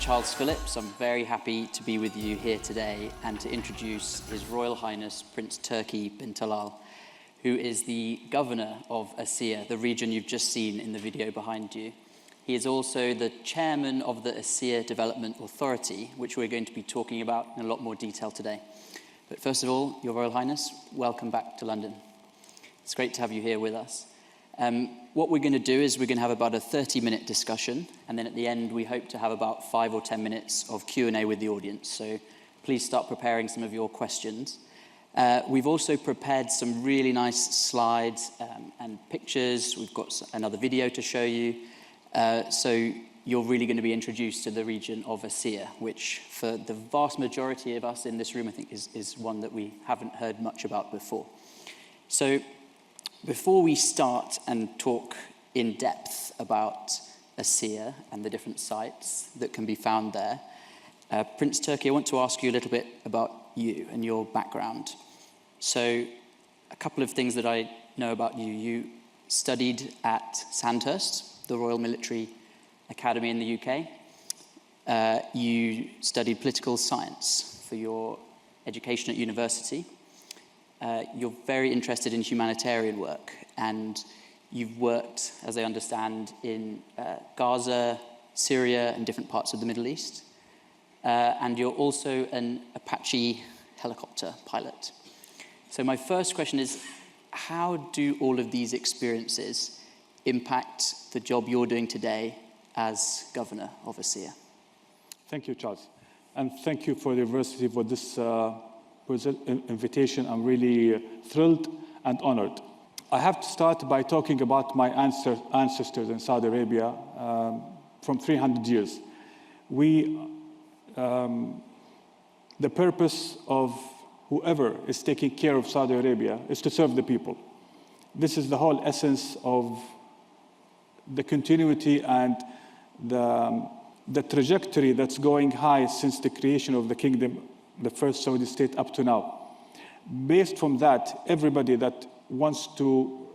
Charles Phillips. I'm very happy to be with you here today and to introduce His Royal Highness Prince Turki Bin Talal, who is the governor of Aseer, the region you've just seen in the video behind you. He is also the chairman of the Aseer Development Authority, which we're going to be talking about in a lot more detail today. But first of all, Your Royal Highness, welcome back to London. It's great to have you here with us. What we're going to do is we're going to have about a 30-minute discussion, and then at the end we hope to have about 5 or 10 minutes of Q&A with the audience. So please start preparing some of your questions. We've also prepared some really nice slides and pictures. We've got another video to show you. So you're really going to be introduced to the region of Aseer, which for the vast majority of us in this room, I think is one that we haven't heard much about before. So before we start and talk in depth about Aseer and the different sites that can be found there, Prince Turki, I want to ask you a little bit about you and your background. So a couple of things that I know about you. You studied at Sandhurst, the Royal Military Academy in the UK. You studied political science for your education at university. You're very interested in humanitarian work, and you've worked, as I understand, in Gaza, Syria, and different parts of the Middle East. And you're also an Apache helicopter pilot. So my first question is, how do all of these experiences impact the job you're doing today as governor of Aseer? Thank you, Charles. And thank you for the university for this invitation. I'm really thrilled and honored. I have to start by talking about my ancestors in Saudi Arabia from 300 years. The purpose of whoever is taking care of Saudi Arabia is to serve the people. This is the whole essence of the continuity and the trajectory that's going high since the creation of the kingdom, the first Saudi state, up to now. Based from that, everybody that wants to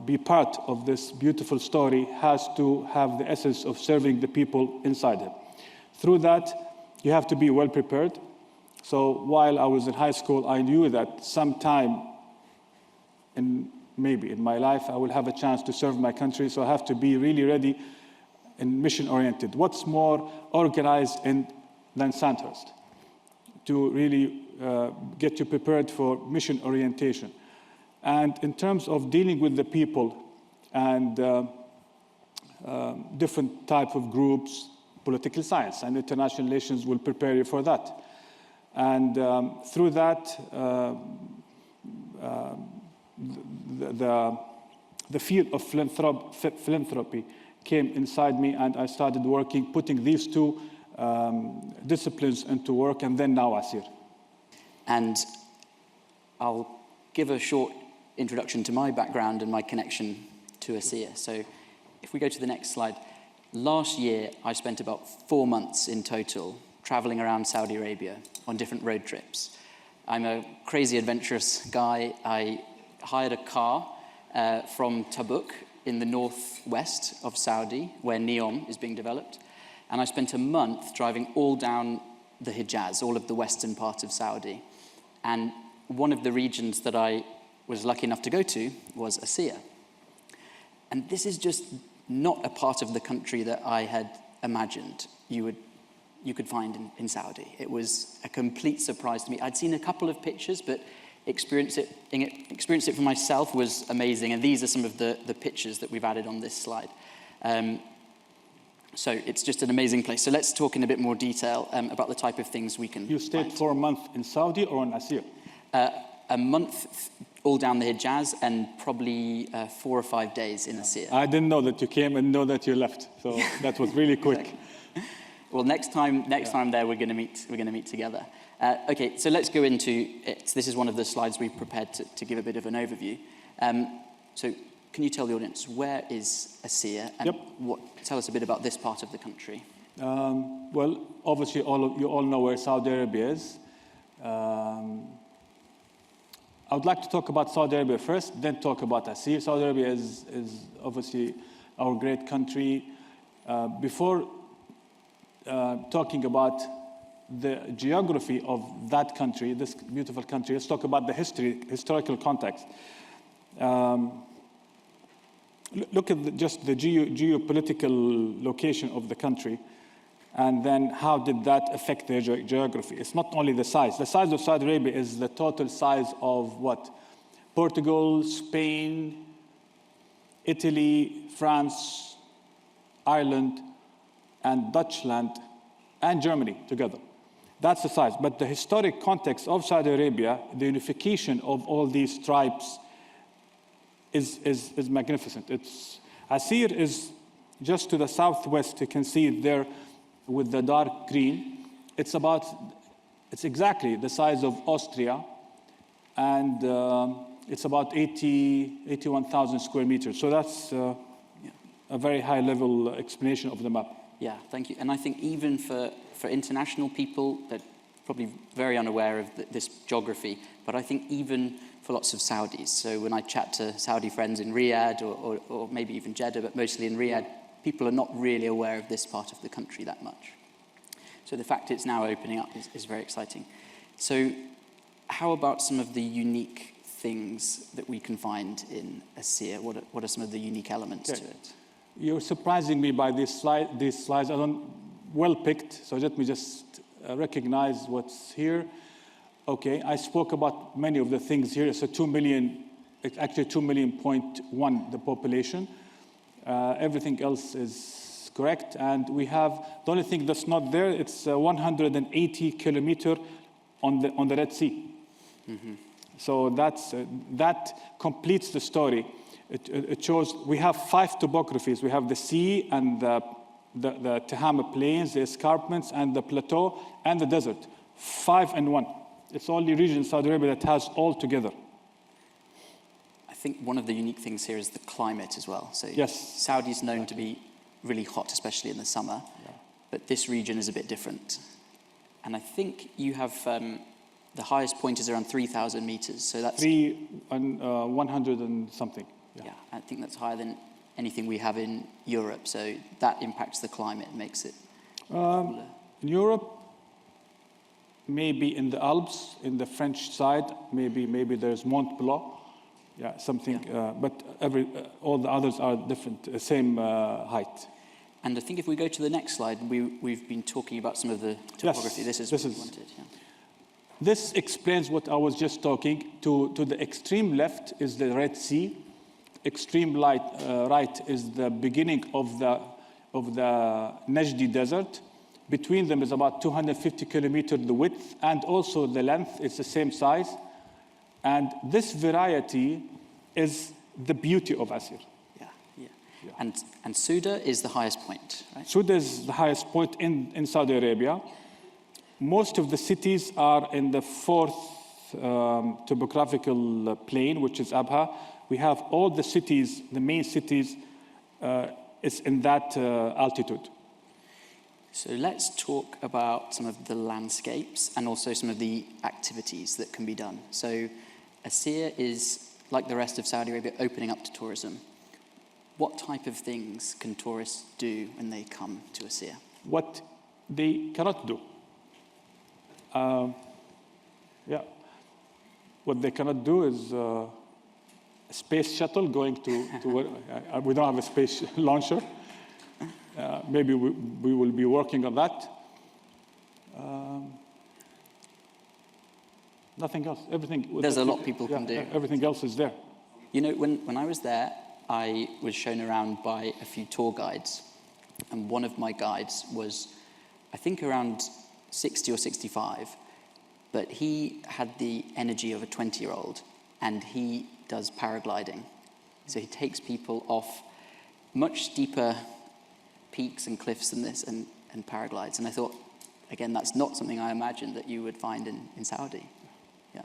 be part of this beautiful story has to have the essence of serving the people inside it. Through that, you have to be well prepared. So while I was in high school, I knew that sometime maybe in my life, I will have a chance to serve my country. So I have to be really ready and mission-oriented. What's more organized than Sandhurst to really get you prepared for mission orientation? And in terms of dealing with the people and different type of groups, political science and international relations will prepare you for that. And through that, the field of philanthropy came inside me, and I started working, putting these two disciplines into work, and then now Aseer. And I'll give a short introduction to my background and my connection to Aseer. So if we go to the next slide. Last year, I spent about 4 months in total traveling around Saudi Arabia on different road trips. I'm a crazy adventurous guy. I hired a car from Tabuk in the northwest of Saudi, where NEOM is being developed. And I spent a month driving all down the Hijaz, all of the western part of Saudi. And one of the regions that I was lucky enough to go to was Aseer. And this is just not a part of the country that I had imagined you could find in Saudi. It was a complete surprise to me. I'd seen a couple of pictures, but experience it for myself was amazing. And these are some of the pictures that we've added on this slide. So it's just an amazing place. So let's talk in a bit more detail about the type of things we can You stayed find. for a month in Saudi or in Aseer? A month all down the Hijaz, and probably 4 or 5 days in Aseer. I didn't know that you came and know that you left. So that was really quick. Well, next time there, we're going to meet together. Okay, so let's go into it. This is one of the slides we've prepared to give a bit of an overview. So can you tell the audience, where is Aseer, and tell us a bit about this part of the country? Well, obviously, you all know where Saudi Arabia is. I would like to talk about Saudi Arabia first, then talk about Aseer. Saudi Arabia is obviously our great country. Before talking about the geography of that country, this beautiful country, let's talk about the historical context. Look at just the geopolitical location of the country, and then how did that affect their geography? It's not only the size. The size of Saudi Arabia is the total size of what? Portugal, Spain, Italy, France, Ireland, and Dutchland, and Germany together. That's the size. But the historic context of Saudi Arabia, the unification of all these tribes, is magnificent. Aseer is just to the southwest. You can see it there with the dark green. It's exactly the size of Austria, and it's about 81,000 square meters. So that's a very high-level explanation of the map. Yeah, thank you. And I think even for international people, they're probably very unaware of this geography, but I think even for lots of Saudis. So when I chat to Saudi friends in Riyadh or maybe even Jeddah, but mostly in Riyadh, people are not really aware of this part of the country that much. So the fact it's now opening up is very exciting. So how about some of the unique things that we can find in Aseer? What are some of the unique elements to it? You're surprising me by these slides. Well picked, so let me just recognize what's here. Okay, I spoke about many of the things here. It's it's actually 2.1 million, the population. Everything else is correct. And we have, the only thing that's not there, it's 180 kilometers on the Red Sea. Mm-hmm. So that completes the story. It shows we have 5 topographies. We have the sea and the Tehama Plains, the escarpments, and the plateau, and the desert. 5 and 1. It's the only region in Saudi Arabia that has all together. I think one of the unique things here is the climate as well. So yes, Saudi is known to be really hot, especially in the summer. Yeah. But this region is a bit different. And I think you have the highest point is around 3,000 meters. So that's 100 and something. Yeah, I think that's higher than anything we have in Europe. So that impacts the climate, makes it cooler. In Europe, maybe in the Alps, in the French side, maybe there's Mont Blanc, something. Yeah. But all the others are different, same height. And I think if we go to the next slide, we've been talking about some of the topography. Yes, this is what we wanted. Yeah. This explains what I was just talking. To the extreme left is the Red Sea. Extreme right is the beginning of the Najdi Desert. Between them is about 250 kilometers the width, and also the length is the same size. And this variety is the beauty of Aseer. Yeah. And Suda is the highest point, right? Suda is the highest point in Saudi Arabia. Most of the cities are in the 4th topographical plane, which is Abha. We have all the cities, the main cities, is in that altitude. So let's talk about some of the landscapes and also some of the activities that can be done. So Aseer is, like the rest of Saudi Arabia, opening up to tourism. What type of things can tourists do when they come to Aseer? What they cannot do. What they cannot do is a space shuttle going to we don't have a space launcher. Maybe we will be working on that. Nothing else. Everything. There's a lot people can do. Everything else is there. You know, when I was there, I was shown around by a few tour guides, and one of my guides was, I think, around 60 or 65, but he had the energy of a 20-year-old, and he does paragliding. So he takes people off much steeper peaks and cliffs than this and paraglides. And I thought, again, that's not something I imagined that you would find in Saudi. Yeah.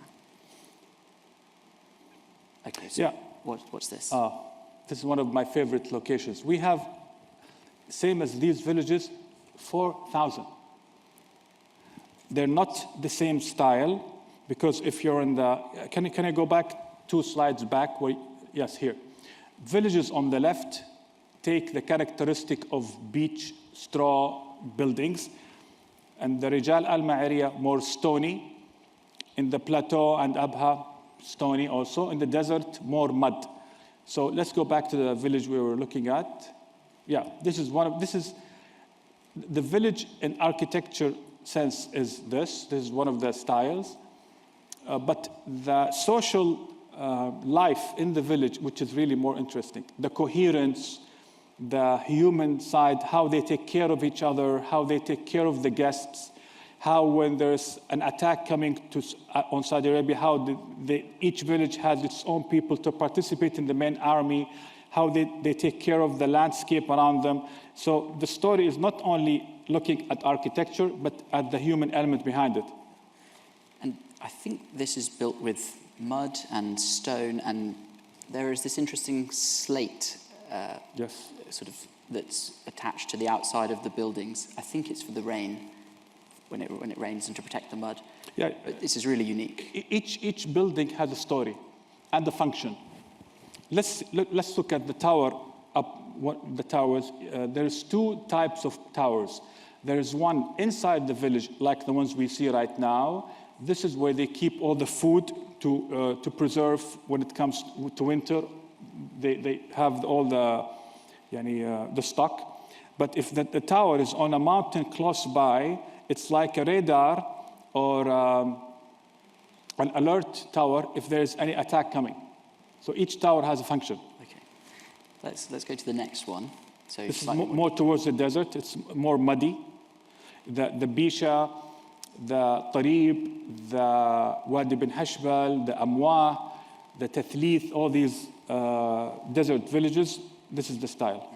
Okay, so what's this? This is one of my favorite locations. We have, same as these villages, 4,000. They're not the same style, because if you're in the, can I go back 2 slides back? Yes, here. Villages on the left take the characteristic of beach, straw, buildings. And the Rijal Alma area, more stony. In the plateau and Abha, stony also. In the desert, more mud. So let's go back to the village we were looking at. Yeah, this is the village in architecture sense is this. This is one of the styles. But the social life in the village, which is really more interesting. The coherence, the human side, how they take care of each other, how they take care of the guests, how when there's an attack coming on Saudi Arabia, how each village has its own people to participate in the main army, how they take care of the landscape around them. So the story is not only looking at architecture, but at the human element behind it. And I think this is built with mud and stone, and there is this interesting slate Yes. sort of that's attached to the outside of the buildings. I think it's for the rain, when it rains, and to protect the mud. Yeah. But this is really unique. Each building has a story and a function. Let's look at the tower up. What the towers? There's two types of towers. There is one inside the village, like the ones we see right now. This is where they keep all the food to preserve when it comes to winter. They have all the stock. But if the tower is on a mountain close by, it's like a radar or an alert tower if there is any attack coming. So each tower has a function. Okay, let's go to the next one. So this is more towards the desert. It's more muddy. The Bisha, the Tarib, the Wadi bin Hashbal, the Amwa, the Tathlith, all these desert villages, this is the style.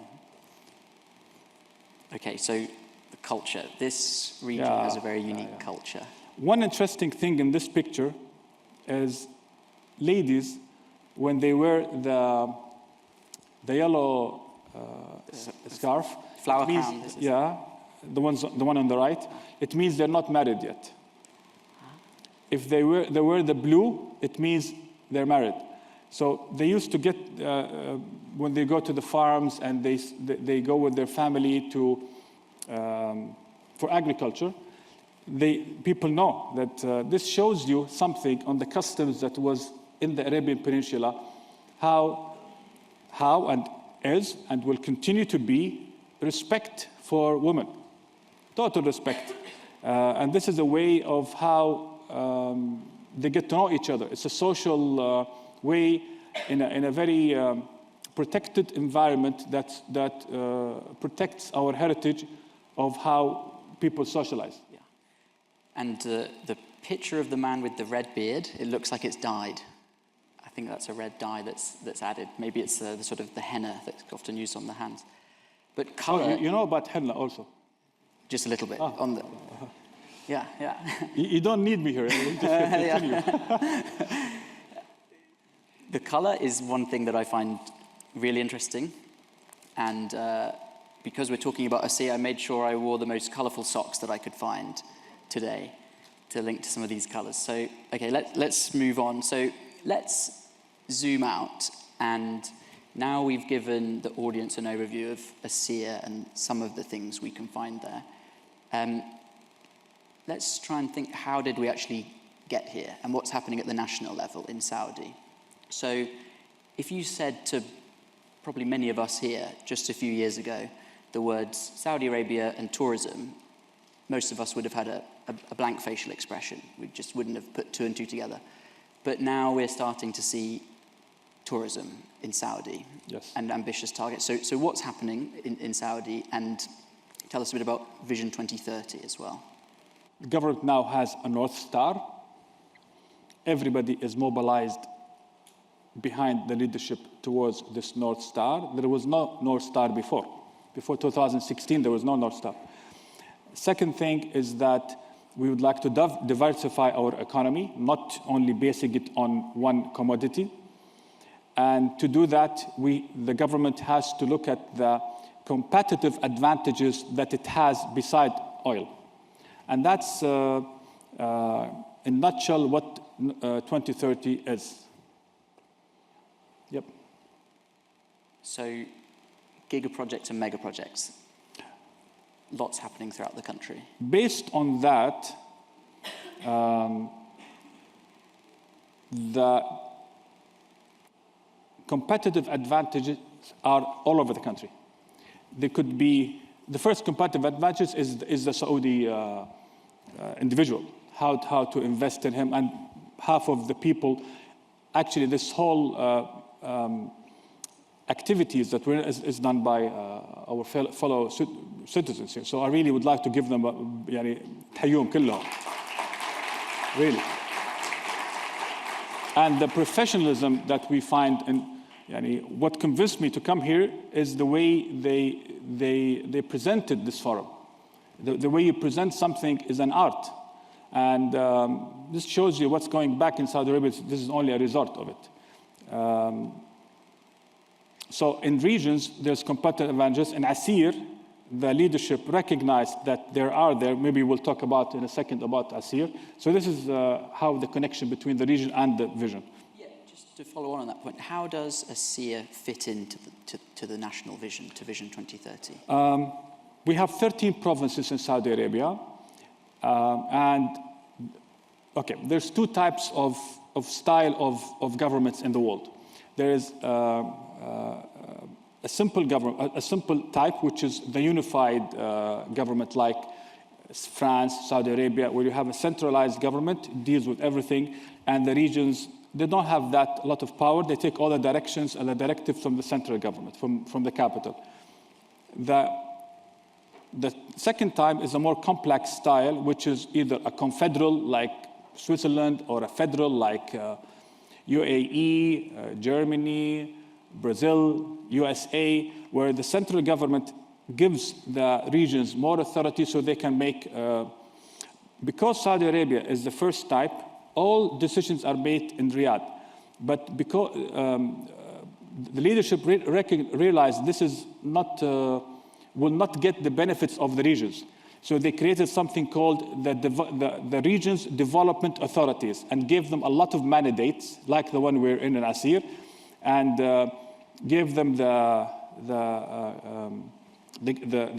Okay, so the culture. This region has a very unique culture. One interesting thing in this picture is ladies, when they wear the yellow scarf, flower means, crown. Yeah, the one on the right. It means they're not married yet. If they wear the blue, it means they're married. So they used to get when they go to the farms and they go with their family for agriculture. People know that this shows you something on the customs that was in the Arabian Peninsula, how and is and will continue to be respect for women, total respect. And this is a way of how they get to know each other. It's a social way in a very protected environment that protects our heritage of how people socialize. Yeah. And the picture of the man with the red beard, it looks like it's dyed. I think that's a red dye that's added. Maybe it's the sort of the henna that's often used on the hands. But color. Oh, you know about henna also? Just a little bit on the. Yeah. You don't need me here. Just continue. The color is one thing that I find really interesting, and because we're talking about Aseer, I made sure I wore the most colorful socks that I could find today to link to some of these colors. So, okay, let's move on. So let's zoom out, and now we've given the audience an overview of Aseer and some of the things we can find there. Let's try and think, how did we actually get here and what's happening at the national level in Saudi? So if you said to probably many of us here just a few years ago the words Saudi Arabia and tourism, most of us would have had a blank facial expression. We just wouldn't have put two and two together. But now we're starting to see tourism in Saudi. Yes. And ambitious targets. So what's happening in Saudi? And tell us a bit about Vision 2030 as well. The government now has a North Star. Everybody is mobilized behind the leadership towards this North Star. There was no North Star before. Before 2016, there was no North Star. Second thing is that we would like to diversify our economy, not only basing it on one commodity. And to do that, the government has to look at the competitive advantages that it has beside oil. And that's, in a nutshell, what 2030 is. Yep. So, giga projects and mega projects. lots happening throughout the country. Based on that, the competitive advantages are all over the country. They could be, the first competitive advantage is the Saudi individual, how to invest in him, and half of the people, actually this whole activities that is done by our fellow citizens here. So I really would like to give them يعني تحييهم كلهم. Really. And the professionalism that we find in what convinced me to come here is the way they presented this forum. The way you present something is an art. And this shows you what's going back in Saudi Arabia. This is only a result of it. So in regions, there's competitive advantages. In Aseer, the leadership recognized that there. Maybe we'll talk about in a second about Aseer. So this is how the connection between the region and the vision. Yeah, just to follow on that point, how does Aseer fit into the national vision, to Vision 2030? We have 13 provinces in Saudi Arabia. There's two types of style of governments in the world. There is a simple government, a simple type, which is the unified government, like France, Saudi Arabia, where you have a centralized government, deals with everything, and the regions, they don't have that a lot of power. They take all the directions and the directives from the central government, from the capital. The second type is a more complex style, which is either a confederal like Switzerland or a federal like UAE, Germany, Brazil, USA, where the central government gives the regions more authority so they can make, because Saudi Arabia is the first type, all decisions are made in Riyadh. But because the leadership realized this is not, will not get the benefits of the regions. So they created something called the Regions Development Authorities and gave them a lot of mandates, like the one we're in Aseer, and gave them the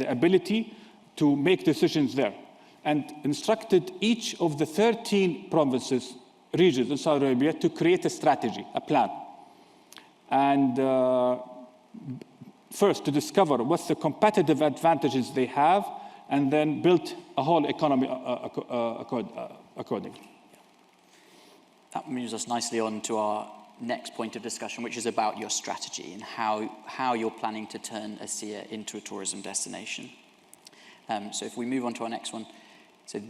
ability to make decisions there, and instructed each of the 13 provinces, regions in Saudi Arabia to create a strategy, a plan. And first to discover what's the competitive advantages they have, and then build a whole economy accordingly. That moves us nicely on to our next point of discussion, which is about your strategy and how you're planning to turn Aseer into a tourism destination. So if we move on to our next one. So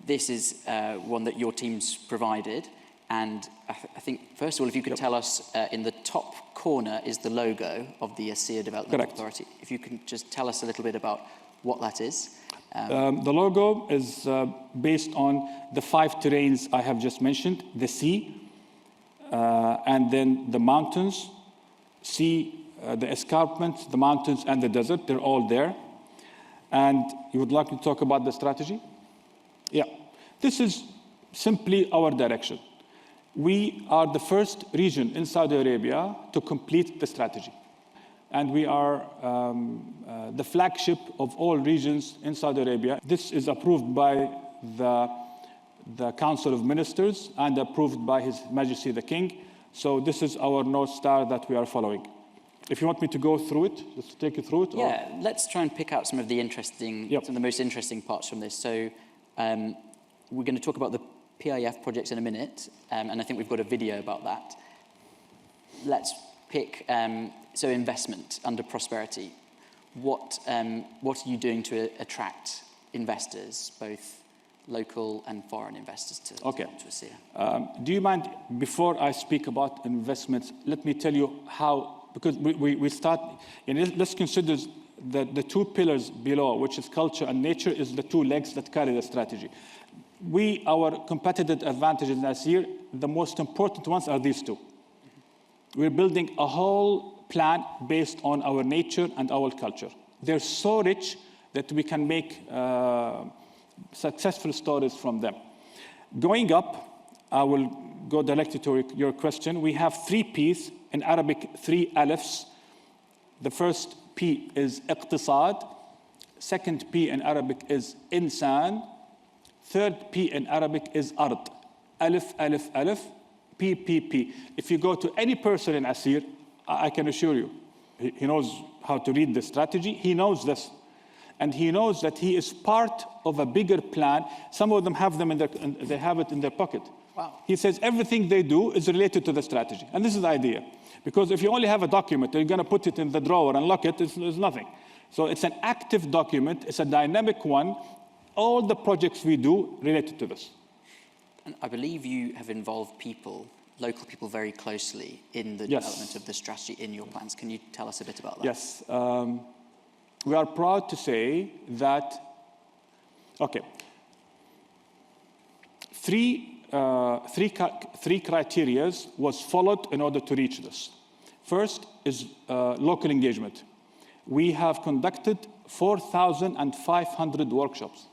this is one that your team's provided. And I think, first of all, if you could tell us, in the top corner is the logo of the Aseer Development Authority. If you can just tell us a little bit about what that is. The logo is based on the 5 terrains I have just mentioned: the sea, and then the mountains, sea, the escarpments, the mountains, and the desert. They're all there. And you would like to talk about the strategy? Yeah. This is simply our direction. We are the first region in Saudi Arabia to complete the strategy. And we are the flagship of all regions in Saudi Arabia. This is approved by the Council of Ministers and approved by His Majesty the King. So this is our North Star that we are following. If you want me to go through it, just to take you through it? Yeah, let's try and pick out some of the some of the most interesting parts from this. So we're going to talk about the PIF projects in a minute, and I think we've got a video about that. Let's pick, so investment under prosperity. What are you doing to attract investors, both local and foreign investors, to Aseer? Do you mind, before I speak about investments, let me tell you how, because we start, and let's consider the 2 pillars below, which is culture and nature, is the 2 legs that carry the strategy. Our competitive advantages in Aseer, the most important ones are these 2. We're building a whole plan based on our nature and our culture. They're so rich that we can make successful stories from them. Going up, I will go directly to your question. We have 3 P's, in Arabic 3 alifs. The first P is iqtisad. Second P in Arabic is insan. Third P in Arabic is ard. Alif, alif, alif, P, P, P. If you go to any person in Aseer, I can assure you, he knows how to read the strategy. He knows this. And he knows that he is part of a bigger plan. Some of them have them they have it in their pocket. Wow. He says everything they do is related to the strategy. And this is the idea. Because if you only have a document, you're going to put it in the drawer and lock it, it's nothing. So it's an active document. It's a dynamic one. All the projects we do related to this. And I believe you have involved people, local people, very closely in the Yes. development of the strategy in your plans. Can you tell us a bit about that? Yes. We are proud to say that, okay, three criteria was followed in order to reach this. First is local engagement. We have conducted 4,500 workshops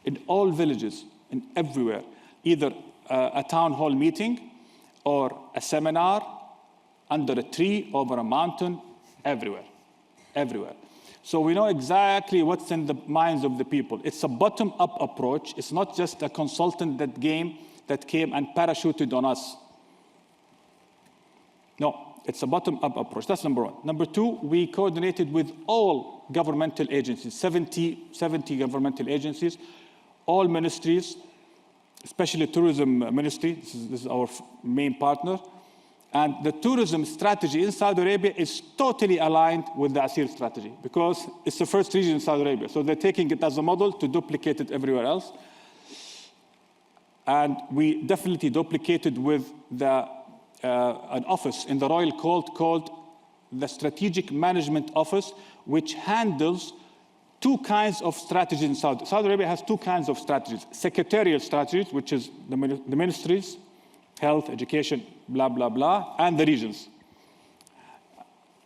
in all villages and everywhere, either a town hall meeting or a seminar under a tree, over a mountain, everywhere. So we know exactly what's in the minds of the people. It's a bottom-up approach. It's not just a consultant that came and parachuted on us. No, it's a bottom-up approach. That's number one. Number two, we coordinated with all governmental agencies, 70 governmental agencies, all ministries, especially tourism ministry. This is our main partner. And the tourism strategy in Saudi Arabia is totally aligned with the Aseer strategy because it's the first region in Saudi Arabia. So they're taking it as a model to duplicate it everywhere else. And we definitely duplicated with an office in the Royal Court called the Strategic Management Office, which handles two kinds of strategies in Saudi. Saudi Arabia has two kinds of strategies. Secretarial strategies, which is the ministries, health, education, blah, blah, blah, and the regions.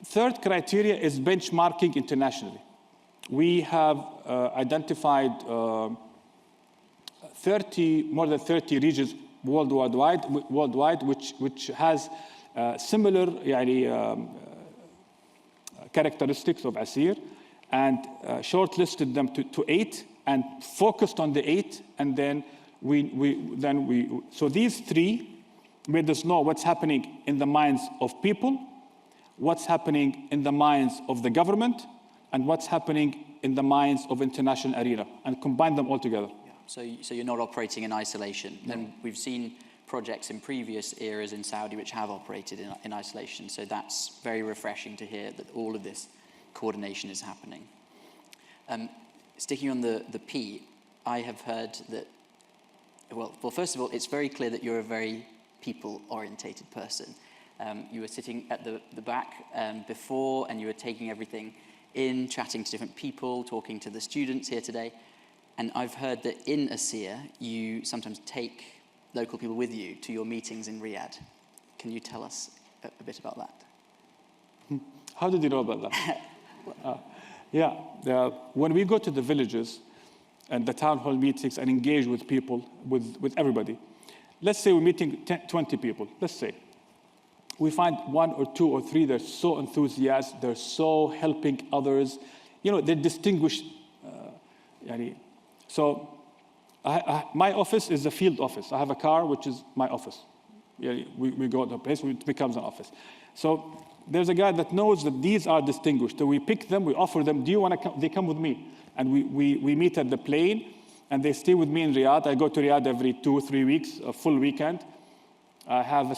Third criteria is benchmarking internationally. We have identified more than 30 regions worldwide, which has similar characteristics of Aseer, and shortlisted them to 8 and focused on the 8, and then so these three made us know what's happening in the minds of people, what's happening in the minds of the government, and what's happening in the minds of international arena, and combine them all together. Yeah. So you're not operating in isolation. No. And we've seen projects in previous eras in Saudi which have operated in isolation. So that's very refreshing to hear that all of this coordination is happening. Sticking on the P, I have heard that, well, first of all, it's very clear that you're a very people-orientated person. You were sitting at the back before, and you were taking everything in, chatting to different people, talking to the students here today. And I've heard that in Aseer, you sometimes take local people with you to your meetings in Riyadh. Can you tell us a bit about that? How did you know about that? When we go to the villages and the town hall meetings and engage with people, with everybody, let's say we're meeting 20 people, let's say. We find 1 or 2 or 3, they're so enthusiastic, they're so helping others. They're distinguished. So my office is a field office. I have a car, which is my office. We go to a place, it becomes an office. So there's a guy that knows that these are distinguished. So we pick them, we offer them, do you want to come? They come with me. And we meet at the plane, and they stay with me in Riyadh. I go to Riyadh every 2 or 3 weeks, a full weekend. I have an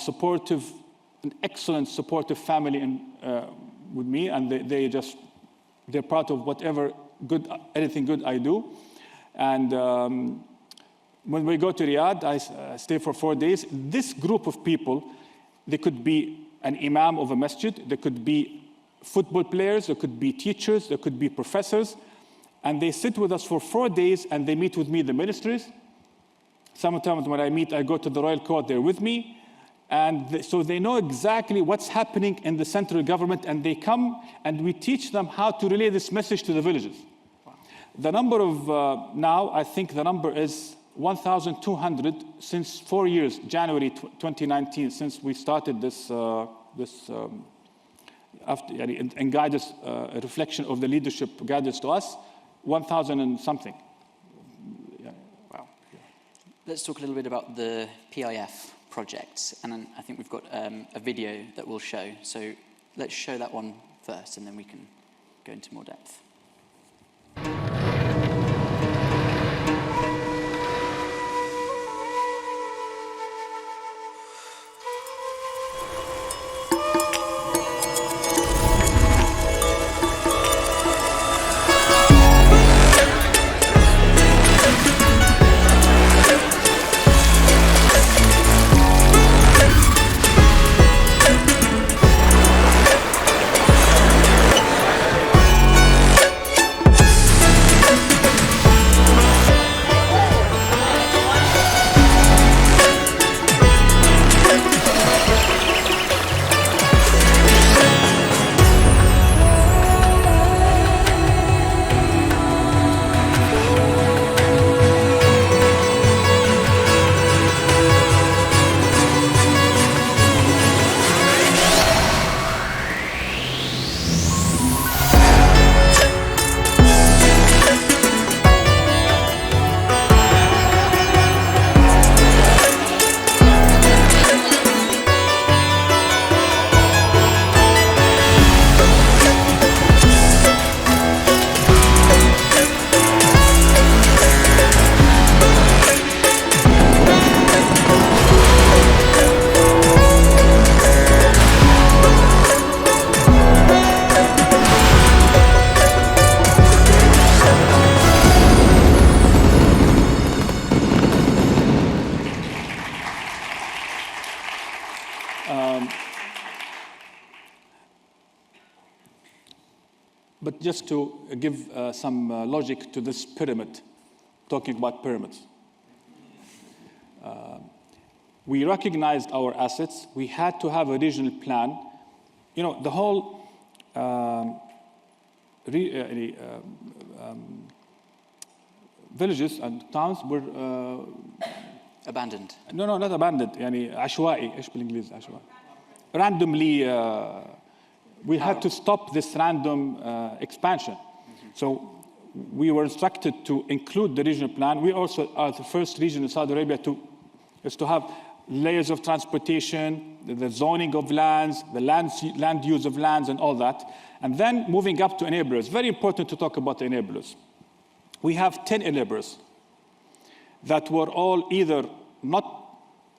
excellent supportive family with me, and they're part of whatever anything good I do. And when we go to Riyadh, I stay for 4 days. This group of people, they could be an imam of a masjid, there could be football players, there could be teachers, there could be professors, and they sit with us for 4 days, and they meet with me, the ministries. Sometimes when I go to the Royal Court, they're with me, and so they know exactly what's happening in the central government, and they come, and we teach them how to relay this message to the villages. Wow. The number of, now, I think the number is 1,200 since 4 years, January 2019, since we started this and guide us, a reflection of the leadership guidance to us, 1,000 and something. Wow. Let's talk a little bit about the PIF project. And then I think we've got a video that we'll show. So let's show that one first, and then we can go into more depth. But just to give some logic to this pyramid, talking about pyramids. We recognized our assets. We had to have a regional plan. You know, the whole villages and towns were abandoned. No, not abandoned. يعني عشوائي. إيش بالإنجليزي عشوائي? Randomly, we had to stop this random expansion. So we were instructed to include the regional plan. We also are the first region in Saudi Arabia to have layers of transportation, the zoning of lands, the land use of lands, and all that. And then moving up to enablers. Very important to talk about the enablers. We have 10 enablers that were all either not,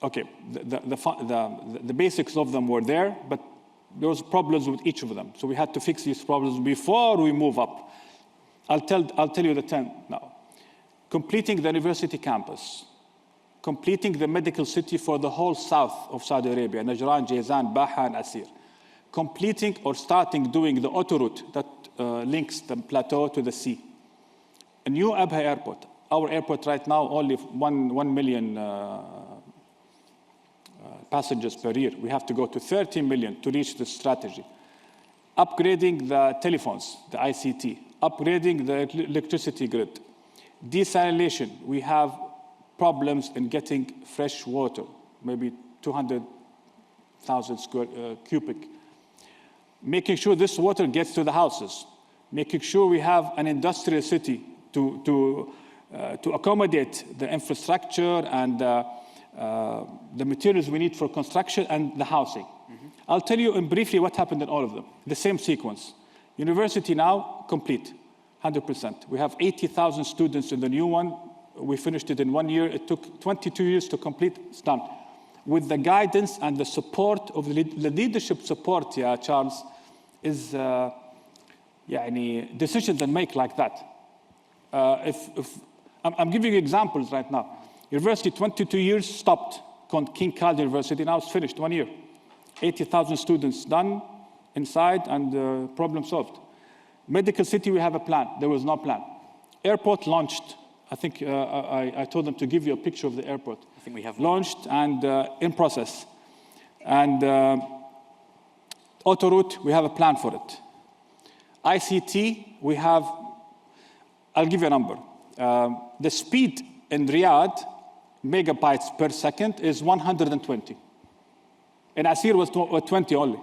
okay, the basics of them were there, but there was problems with each of them. So we had to fix these problems before we move up. I'll tell you the 10 now. Completing the university campus, completing the medical city for the whole south of Saudi Arabia, Najran, Jazan, Baha, and Aseer. Completing or starting doing the autoroute that links the plateau to the sea. A new Abha airport. Our airport right now only 1 million passengers per year. We have to go to 30 million to reach this strategy. Upgrading the telephones, the ICT. Upgrading the electricity grid. Desalination. We have problems in getting fresh water, maybe 200,000 cubic. Making sure this water gets to the houses. Making sure we have an industrial city to accommodate the infrastructure and the materials we need for construction and the housing. Mm-hmm. I'll tell you briefly what happened in all of them. The same sequence. University now complete, 100%. We have 80,000 students in the new one. We finished it in 1 year. It took 22 years to complete. It's done. With the guidance and the support of the leadership support, yeah, Charles, is decisions that make like that. I'm giving you examples right now. University, 22 years, stopped. King Khalid University, now it's finished, 1 year. 80,000 students done inside and problem solved. Medical city, we have a plan. There was no plan. Airport launched. I think I told them to give you a picture of the airport. I think we have launched and in process. And autoroute, we have a plan for it. ICT, we have, I'll give you a number. The speed in Riyadh, megabytes per second, is 120. In Aseer was 20 only.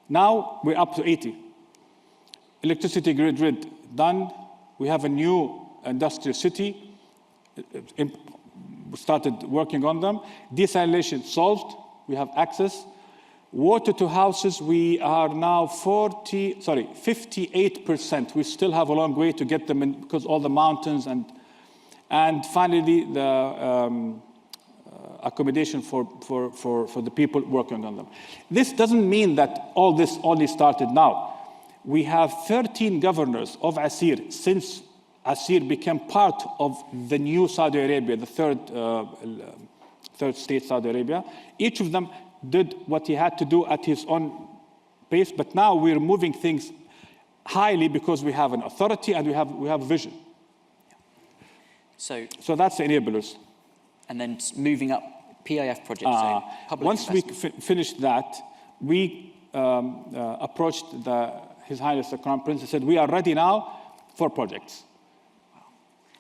Now we're up to 80. Electricity grid done. We have a new industrial city. We started working on them. Desalination solved. We have access. Water to houses, we are now 58%. We still have a long way to get them in because all the mountains and finally the accommodation for the people working on them. This doesn't mean that all this only started now. We have 13 governors of Aseer since Aseer became part of the new Saudi Arabia, the third state Saudi Arabia. Each of them did what he had to do at his own pace, but now we're moving things highly because we have an authority and we have vision. So that's the enablers. And then moving up PIF projects. So public once we investment. finished that, we approached His Highness the Crown Prince and said, we are ready now for projects. Wow.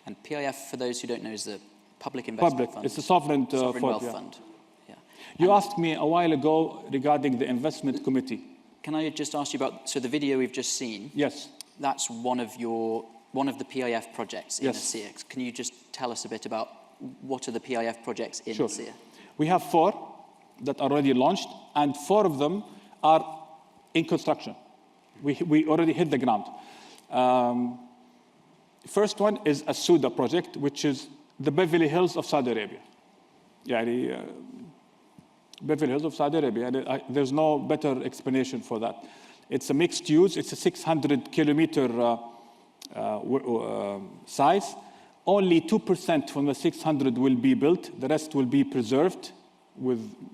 And PIF, for those who don't know, is the Public Investment Fund. It's a sovereign wealth fund. Yeah. You asked me a while ago regarding the investment committee. Can I just ask you about, so the video we've just seen? Yes. That's one of the PIF projects in Aseer. Can you just tell us a bit about what are the PIF projects in Aseer? We have 4 that are already launched, and 4 of them are in construction. We already hit the ground. First one is a Suda project, which is the Beverly Hills of Saudi Arabia. Beverly Hills of Saudi Arabia. There's no better explanation for that. It's a mixed use. It's a 600-kilometer size. Only 2% from the 600 will be built. The rest will be preserved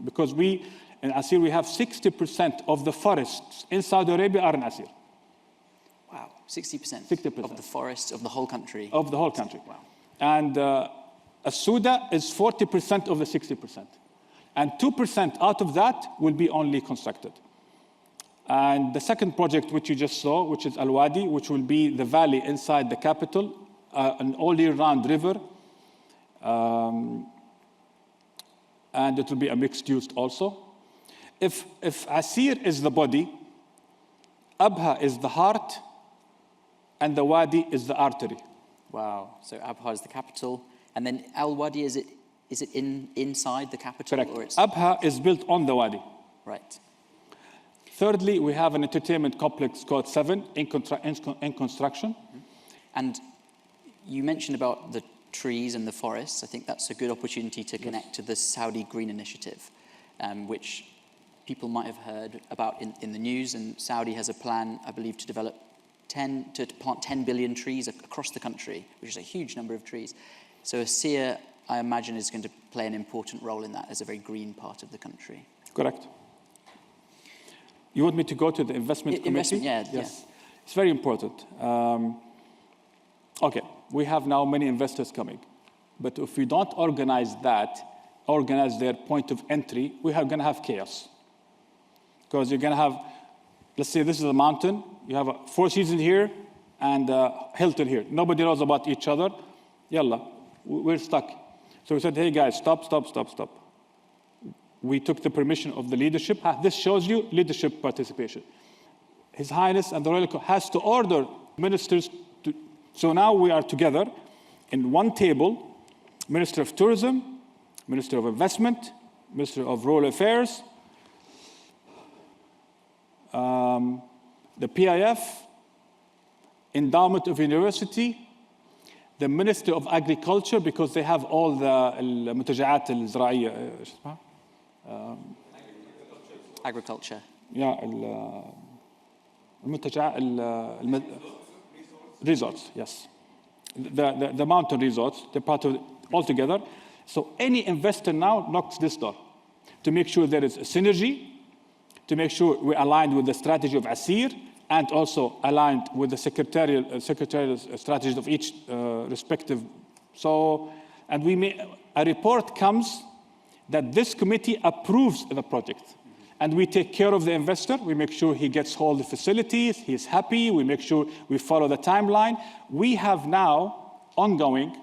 because in Aseer we have 60% of the forests in Saudi Arabia are in Aseer. Wow, 60%? 60%. Of the forests of the whole country? Of the whole country. Wow. And Suda is 40% of the 60%. And 2% out of that will be only constructed. And the second project, which you just saw, which is Al Wadi, which will be the valley inside the capital, an all-year-round river, and it will be a mixed use also. If Aseer is the body, Abha is the heart, and the Wadi is the artery. Wow. So Abha is the capital, and then Al Wadi, is it inside the capital? Correct. Or it's... Abha is built on the Wadi. Right. Thirdly, we have an entertainment complex called 7 in construction. And you mentioned about the trees and the forests. I think that's a good opportunity to connect to the Saudi Green Initiative, which people might have heard about in the news. And Saudi has a plan, I believe, to plant 10 billion trees across the country, which is a huge number of trees. So Aseer, I imagine, is going to play an important role in that as a very green part of the country. Correct. You want me to go to the investment committee? Yes. Yeah. It's very important. Okay, we have now many investors coming. But if we don't organize their point of entry, we are going to have chaos. Because you're going to have, let's say this is a mountain. You have a Four Seasons here and Hilton here. Nobody knows about each other. Yalla, we're stuck. So we said, hey guys, stop. We took the permission of the leadership. This shows you leadership participation. His Highness and the Royal Court has to order ministers to. So now we are together in one table, Minister of Tourism, Minister of Investment, Minister of Rural Affairs, the PIF, Endowment of University, the Minister of Agriculture, because they have all the المنتجعات الزراعية. Agriculture. Yeah, resorts, yes. The mountain resorts, they're part of it altogether. So any investor now knocks this door to make sure there is a synergy, to make sure we're aligned with the strategy of Aseer, and also aligned with the secretarial strategies of each respective. So, and a report comes that this committee approves the project. And we take care of the investor. We make sure he gets all the facilities. He's happy. We make sure we follow the timeline. We have now ongoing,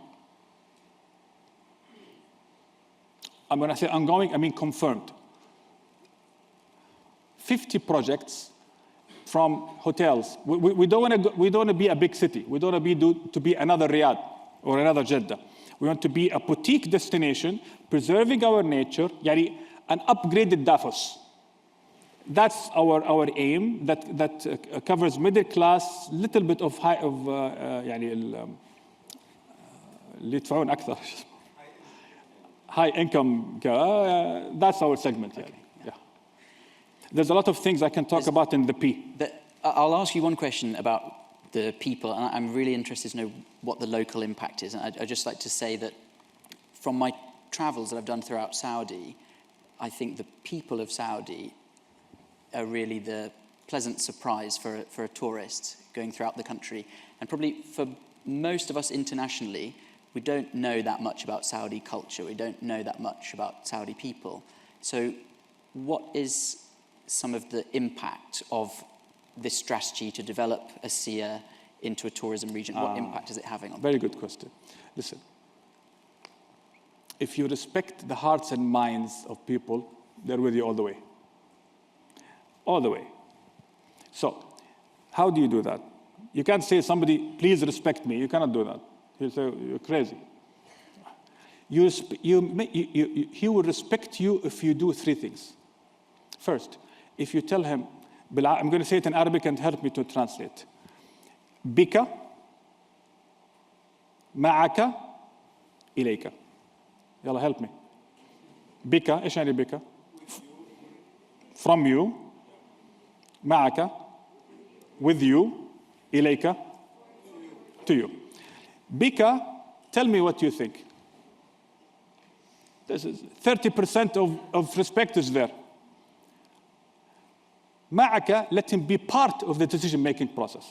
when I say ongoing, I mean confirmed, 50 projects from hotels. We don't want to be a big city. We don't want to be another Riyadh or another Jeddah. We want to be a boutique destination, preserving our nature, يعني an upgraded Davos. That's our aim. That covers middle class, little bit of high of يعني اللي يدفعون أكثر. High income. That's our segment. يعني. Yeah. There's a lot of things I can talk about in the P. I'll ask you one question about the people, and I'm really interested to know what the local impact is. And I'd just like to say that from my travels that I've done throughout Saudi, I think the people of Saudi are really the pleasant surprise for a tourist going throughout the country. And probably for most of us internationally, we don't know that much about Saudi culture. We don't know that much about Saudi people. So what is some of the impact of this strategy to develop Aseer into a tourism region? What impact is it having on Very good question. Listen, if you respect the hearts and minds of people, they're with you all the way. All the way. So how do you do that? You can't say somebody, please respect me. You cannot do that. He'll say, you're crazy. He will respect you if you do three things. First, if you tell him, I'm going to say it in Arabic and help me to translate. Bika, ma'aka, ilayka. Yalla, help me. Bika, إيش يعني bika? From you, ma'aka, with you, ilayka, to you. Bika, tell me what you think. This is 30% of respect is there. Ma'aka, let him be part of the decision-making process.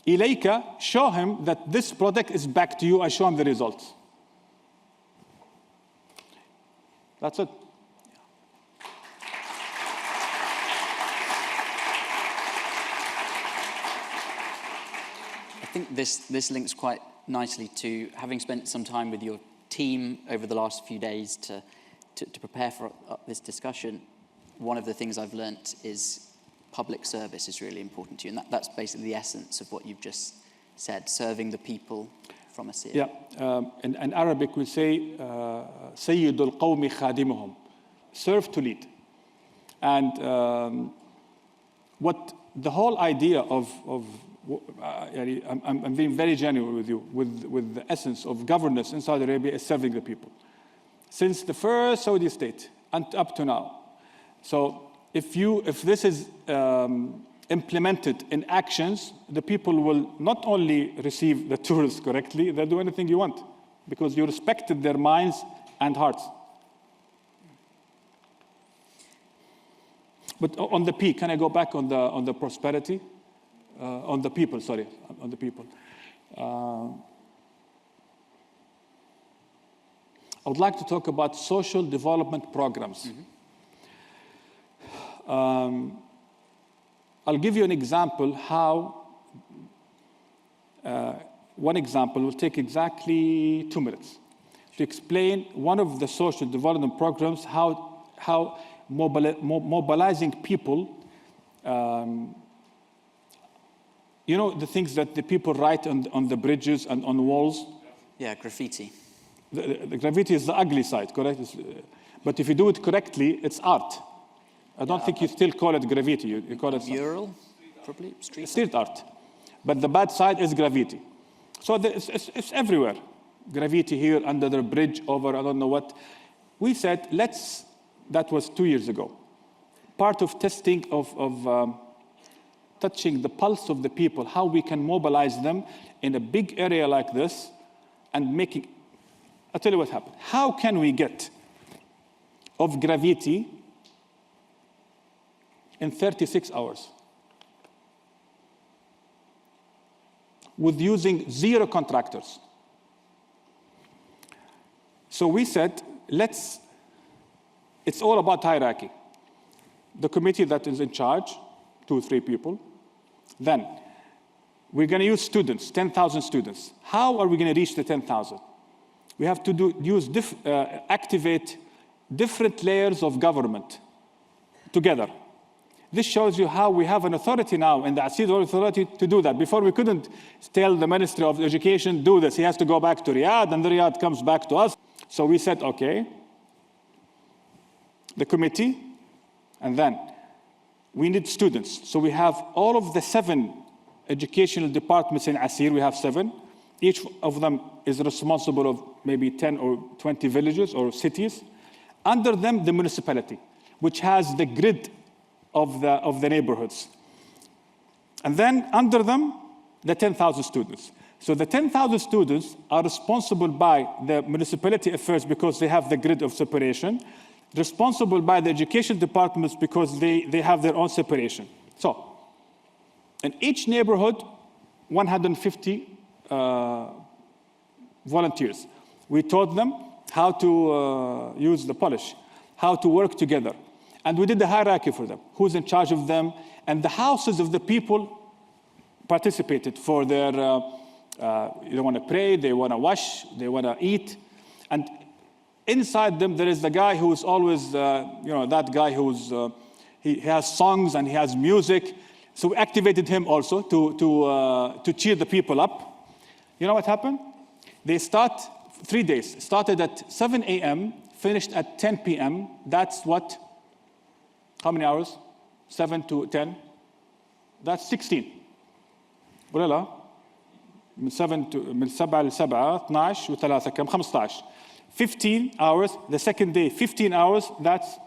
Ilayka, show him that this product is back to you. I show him the results. That's it. I think this links quite nicely to having spent some time with your team over the last few days to prepare for this discussion. One of the things I've learnt is public service is really important to you, and that's basically the essence of what you've just said, serving the people from Aseer. Yeah, in Arabic we say, سيد القوم خادمهم, serve to lead. And what the whole idea of I'm being very genuine with you, with the essence of governance in Saudi Arabia is serving the people. Since the first Saudi state and up to now. So if this is implemented in actions, the people will not only receive the tourists correctly, they'll do anything you want because you respected their minds and hearts. But on the P, can I go back on the prosperity? On the people, sorry, on the people. I would like to talk about social development programs. I'll give you an example how, one example will take exactly 2 minutes to explain one of the social development programs, how mobilizing people, you know, the things that the people write on the bridges and on walls? Yeah, graffiti. The graffiti is the ugly side, correct? But if you do it correctly, it's art. I don't think you still call it graffiti. You call it mural, probably street art. But the bad side is graffiti. So it's everywhere. Graffiti here, under the bridge, over, I don't know what. We said, that was 2 years ago. Part of testing of touching the pulse of the people, how we can mobilize them in a big area like this and making, I'll tell you what happened. How can we get of graffiti in 36 hours with using 0 contractors? So we said, it's all about hierarchy. The committee that is in charge, 2 or 3 people. Then we're going to use students, 10,000 students. How are we going to reach the 10,000? We have to activate different layers of government together. This shows you how we have an authority now in the Aseer authority to do that. Before we couldn't tell the Ministry of Education, do this. He has to go back to Riyadh, and the Riyadh comes back to us. So we said, okay, the committee, and then we need students. So we have all of the 7 educational departments in Aseer. We have 7. Each of them is responsible of maybe 10 or 20 villages or cities. Under them, the municipality, which has the grid of the neighborhoods. And then under them, the 10,000 students. So the 10,000 students are responsible by the municipality affairs because they have the grid of separation, responsible by the education departments because they have their own separation. So in each neighborhood, 150 volunteers. We taught them how to use the polish, how to work together. And we did the hierarchy for them, who's in charge of them. And the houses of the people participated for their, they want to pray, they want to wash, they want to eat. And inside them, there is the guy who's always, that guy who's, he has songs and he has music. So we activated him also to cheer the people up. You know what happened? They start 3 days. Started at 7 a.m., finished at 10 p.m. That's what? How many hours? 7 to 10? That's 16. ولا لا؟ من 7 ل 7 12 و3 كم 15. 15 hours. The second day 15 hours. That's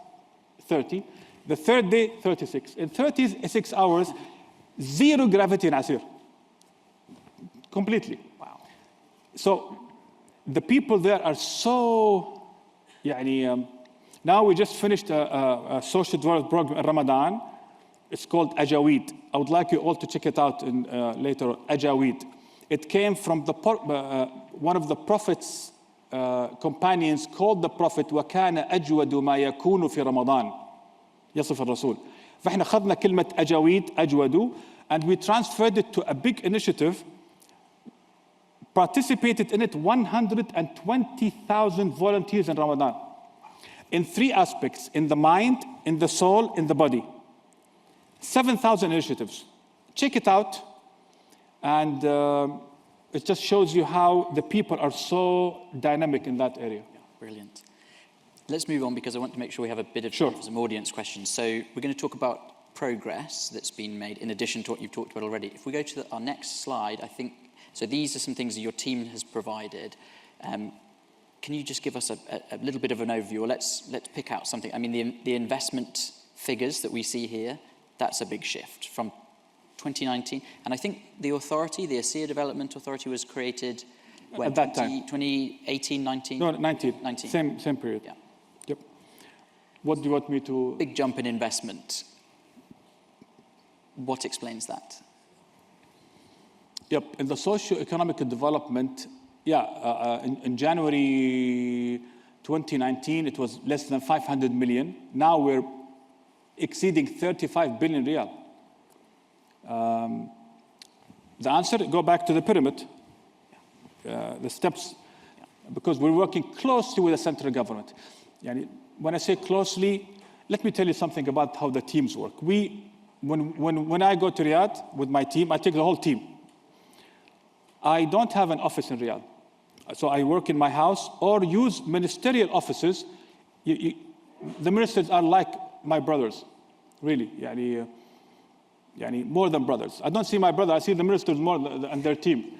30. The third day 36. In 36 hours, 0 gravity in Aseer. Completely. Wow. So the people there are so, now we just finished a social development program in Ramadan. It's called Ajaweed. I would like you all to check it out later. Ajaweed. It came from one of the Prophet's companions called the Prophet وَكَانَ أَجْوَدُ مَا يَكُونُ فِي رَمَضَانِ يصف الرسول. فإحنا خذنا كلمة أجاويد أجودوا and we transferred it to a big initiative. Participated in it 120,000 volunteers in Ramadan. In 3 aspects, in the mind, in the soul, in the body. 7,000 initiatives. Check it out. And it just shows you how the people are so dynamic in that area. Yeah, brilliant. Let's move on because I want to make sure we have a bit of some audience questions. So we're going to talk about progress that's been made in addition to what you've talked about already. If we go to our next slide, I think, so these are some things that your team has provided. Can you just give us a little bit of an overview, or let's pick out something? I mean, the investment figures that we see here, that's a big shift from 2019. And I think the authority, the Aseer Development Authority, was created when? At that time. 2018, 19? No, 19. 19. Same period. Yeah. Yep. What do you want me to? Big jump in investment. What explains that? Yep. In the socio-economic development, in January 2019, it was less than 500 million. Now we're exceeding 35 billion riyal. The answer, go back to the pyramid, the steps, because we're working closely with the central government. When I say closely, let me tell you something about how the teams work. When I go to Riyadh with my team, I take the whole team. I don't have an office in Riyadh. So I work in my house or use ministerial offices. The ministers are like my brothers, really. More than brothers. I don't see my brother, I see the ministers more and their team.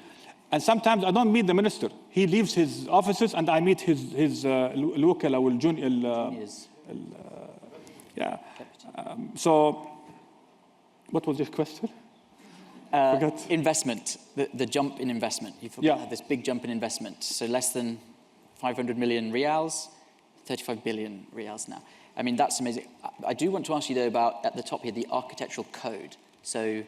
And sometimes I don't meet the minister. He leaves his offices and I meet his الوكلاء so, what was your question? Investment, the jump in investment. You've had this big jump in investment. So less than 500 million riyals, 35 billion riyals now. I mean, that's amazing. I do want to ask you, though, about, at the top here, the architectural code. So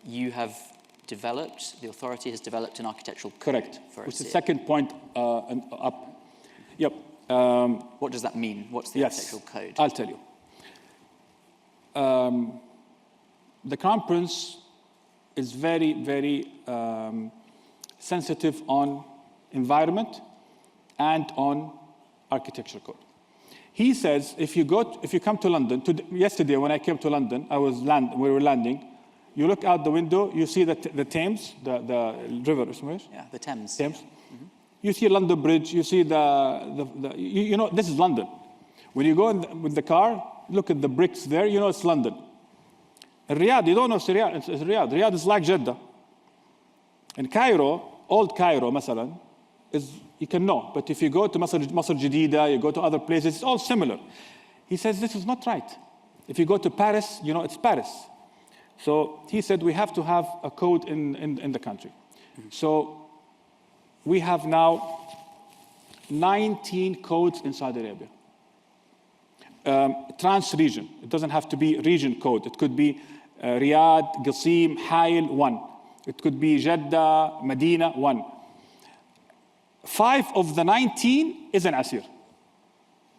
you have developed, the authority has developed an architectural code. Correct. For Which is the Aseer. second point up. Yep. What does that mean? What's the architectural code? I'll tell you. The Crown Prince is very, very sensitive on environment and on architecture code. He says, if you come to London, yesterday when I came to London, we were landing, you look out the window, you see the Thames, the river, yeah, the Thames. Thames. Mm-hmm. You see London Bridge, you see you know, this is London. When you go with the car, look at the bricks there, you know it's London. In Riyadh, you don't know it's Riyadh, it's Riyadh. Riyadh is like Jeddah. In Cairo, old Cairo, masalan, you can know. But if you go to Masr Jadida, you go to other places, it's all similar. He says, this is not right. If you go to Paris, you know it's Paris. So he said, we have to have a code in the country. Mm-hmm. So we have now 19 codes in Saudi Arabia. Trans-region. It doesn't have to be region code. It could be Riyadh, Qasim, Hail, 1. It could be Jeddah, Medina, 1. 5 of the 19 is an Aseer.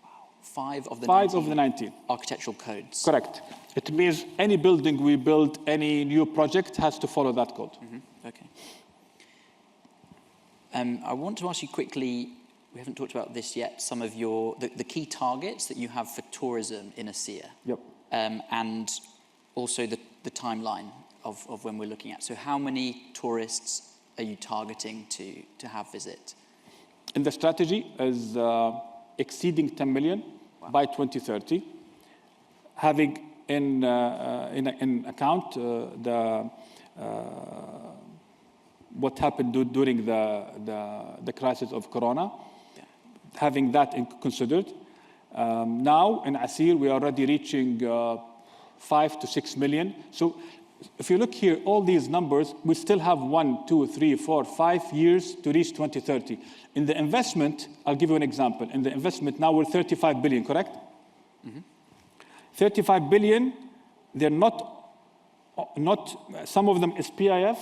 Wow. 5 of the 19 architectural codes. Correct. It means any building we build, any new project has to follow that code. Mm-hmm. Okay. I want to ask you quickly, we haven't talked about this yet, some of the key targets that you have for tourism in Aseer. Yep. And also the timeline of when we're looking at. So how many tourists are you targeting to have visit? In the strategy is exceeding 10 million by 2030, having in account what happened during the crisis of Corona, having that considered. Now in Aseer, we are already reaching 5 to 6 million. So if you look here, all these numbers, we still have 1, 2, 3, 4, 5 years to reach 2030. In the investment, I'll give you an example. In the investment, now we're 35 billion, correct? Mm-hmm. 35 billion, they're not, some of them is PIF,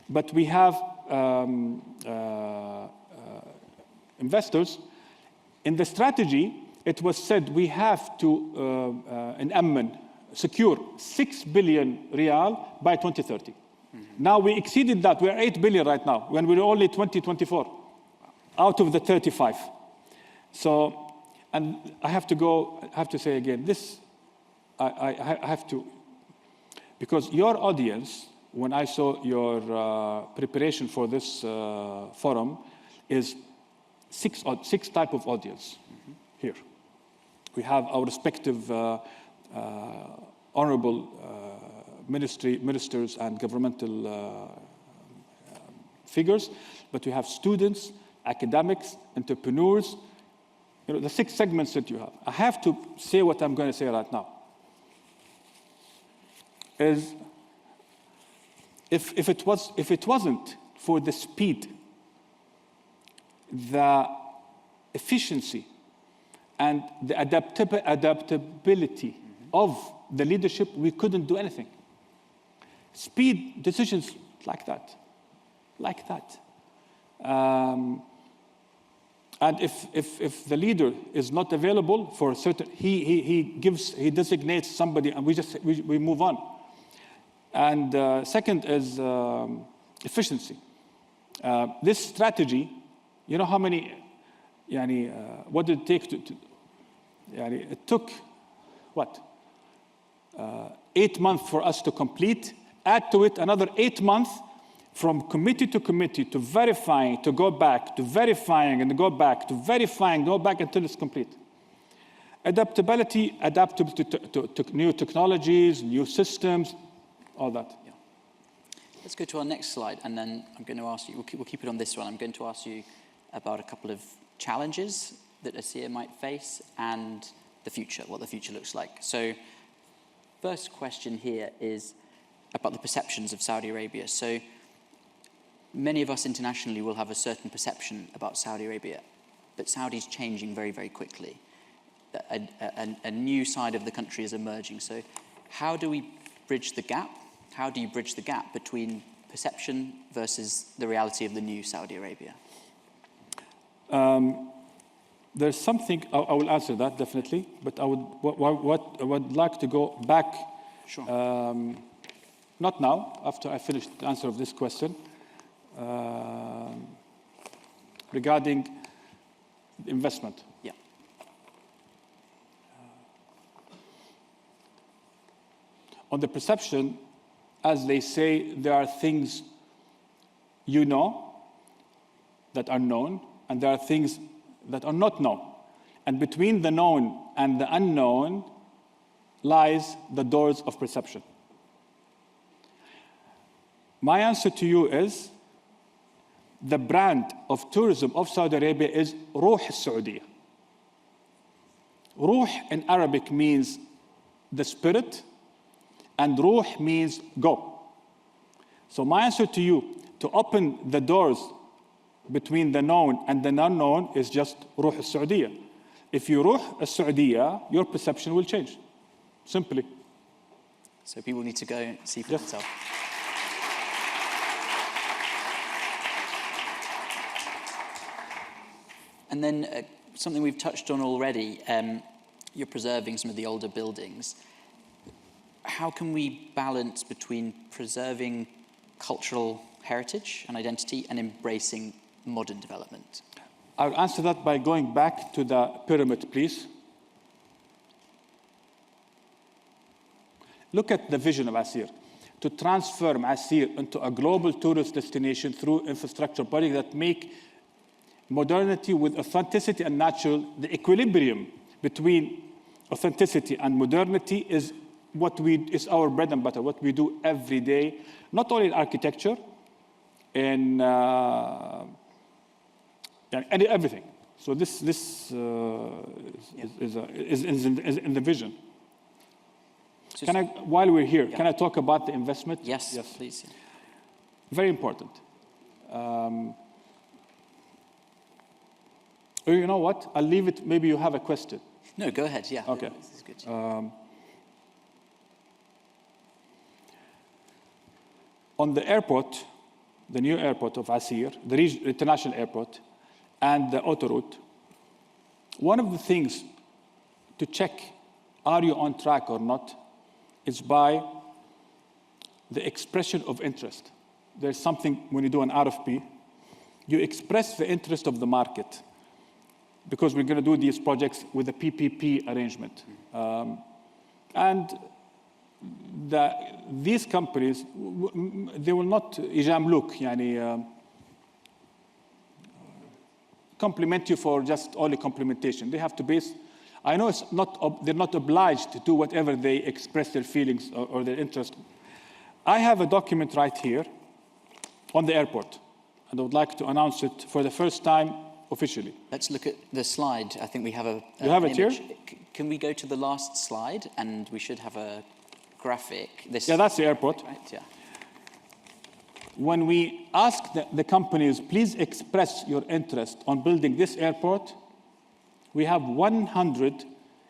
but we have investors. In the strategy, it was said we have to, in Amman, secure 6 billion riyal by 2030. Mm-hmm. Now we exceeded that. We're 8 billion right now, when we're only 2024 out of the 35. So, and I have to say again, this, I have to, because your audience, when I saw your preparation for this forum, is six type of audience here. We have our respective honorable ministers and governmental figures, but we have students, academics, entrepreneurs, you know, the 6 segments that you have. I have to say what I'm going to say right now. Is if it wasn't for the speed, the efficiency, and the adaptability of the leadership, we couldn't do anything. Speed decisions like that. And if the leader is not available for a certain, he designates somebody, and we move on. And second is efficiency. This strategy, you know how many, what did it take to it took, what? 8 months for us to complete. Add to it another 8 months from committee to committee to verifying, to go back, to verifying and go back, to verifying, go back until it's complete. Adaptability, to new technologies, new systems, all that. Yeah. Let's go to our next slide, and then I'm going to ask you, we'll keep it on this one. I'm going to ask you about a couple of challenges that Aseer might face and the future, what the future looks like. So first question here is about the perceptions of Saudi Arabia. So many of us internationally will have a certain perception about Saudi Arabia, but Saudi's changing very, very quickly. A new side of the country is emerging. So how do we bridge the gap? How do you bridge the gap between perception versus the reality of the new Saudi Arabia? There's something, I will answer that definitely, but I would like to go back. Sure. Not now, after I finish the answer of this question, regarding investment. Yeah. on the perception, as they say, there are things you know that are known, and there are things that are not known. And between the known and the unknown lies the doors of perception. My answer to you is, the brand of tourism of Saudi Arabia is Ruh al-Saudiya. Ruh in Arabic means the spirit, and Ruh means go. So my answer to you, to open the doors between the known and the unknown, is just Ruh al-Saudiya. If you Ruh al-Saudiya, your perception will change, simply. So people need to go and see for themselves. And then something we've touched on already, you're preserving some of the older buildings. How can we balance between preserving cultural heritage and identity and embracing modern development? I'll answer that by going back to the pyramid, please. Look at the vision of Aseer. To transform Aseer into a global tourist destination through infrastructure projects that make modernity with authenticity and natural, the equilibrium between authenticity and modernity is is our bread and butter, what we do every day, not only in architecture, in everything. So this is in the vision. Can I, while we're here, can I talk about the investment? Yes, please. Very important. You know what? I'll leave it. Maybe you have a question. No, go ahead. Yeah. Okay. This is good. On the airport, the new airport of Aseer, the international airport, and the autoroute, one of the things to check, are you on track or not, is by the expression of interest. There's something, when you do an RFP, you express the interest of the market, because we're going to do these projects with a PPP arrangement. These companies, they will not يجاملوك, يعني compliment you for just only complimentation. They have to base. I know they're not obliged to do whatever they express their feelings or their interest. I have a document right here on the airport, and I would like to announce it for the first time officially. Let's look at the slide. I think we have a you have it image. Here? Can we go to the last slide, and we should have a graphic. Yeah, that's the airport. Right, yeah. When we ask the companies, please express your interest on building this airport, we have 100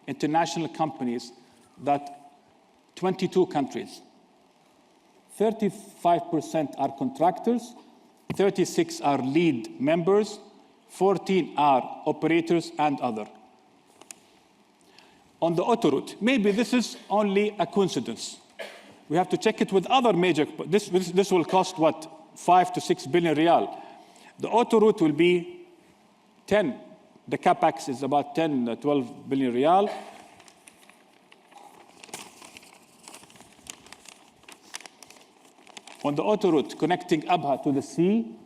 international companies, 22 countries. 35% are contractors, 36 are lead members, 14 are operators and other. On the autoroute, maybe this is only a coincidence. We have to check it with other major. This will cost what, 5 to 6 billion riyal. The autoroute will be 10. The capex is about 10, 12 billion riyal. On the autoroute connecting Abha to the sea,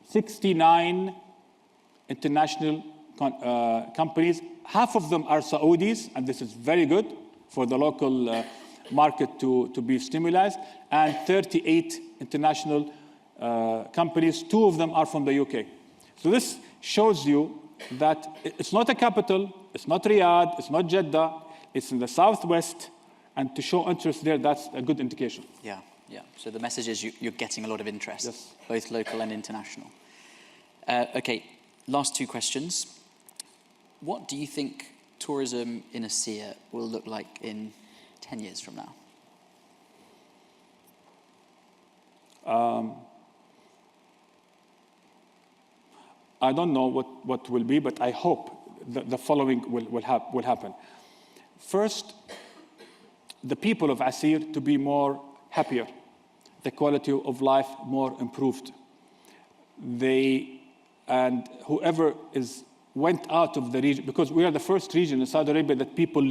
69 international companies. Half of them are Saudis, and this is very good for the local market to be stimulated, and 38 international companies. 2 of them are from the UK. So this shows you that it's not a capital, it's not Riyadh, it's not Jeddah, it's in the southwest, and to show interest there, that's a good indication. Yeah, yeah. So the message is you're getting a lot of interest, yes, both local and international. Okay, last 2 questions. What do you think tourism in Aseer will look like in 10 years from now? I don't know what will be, but I hope the following will happen. First, the people of Aseer to be more happier, the quality of life more improved. And whoever went out of the region, because we are the first region in Saudi Arabia that people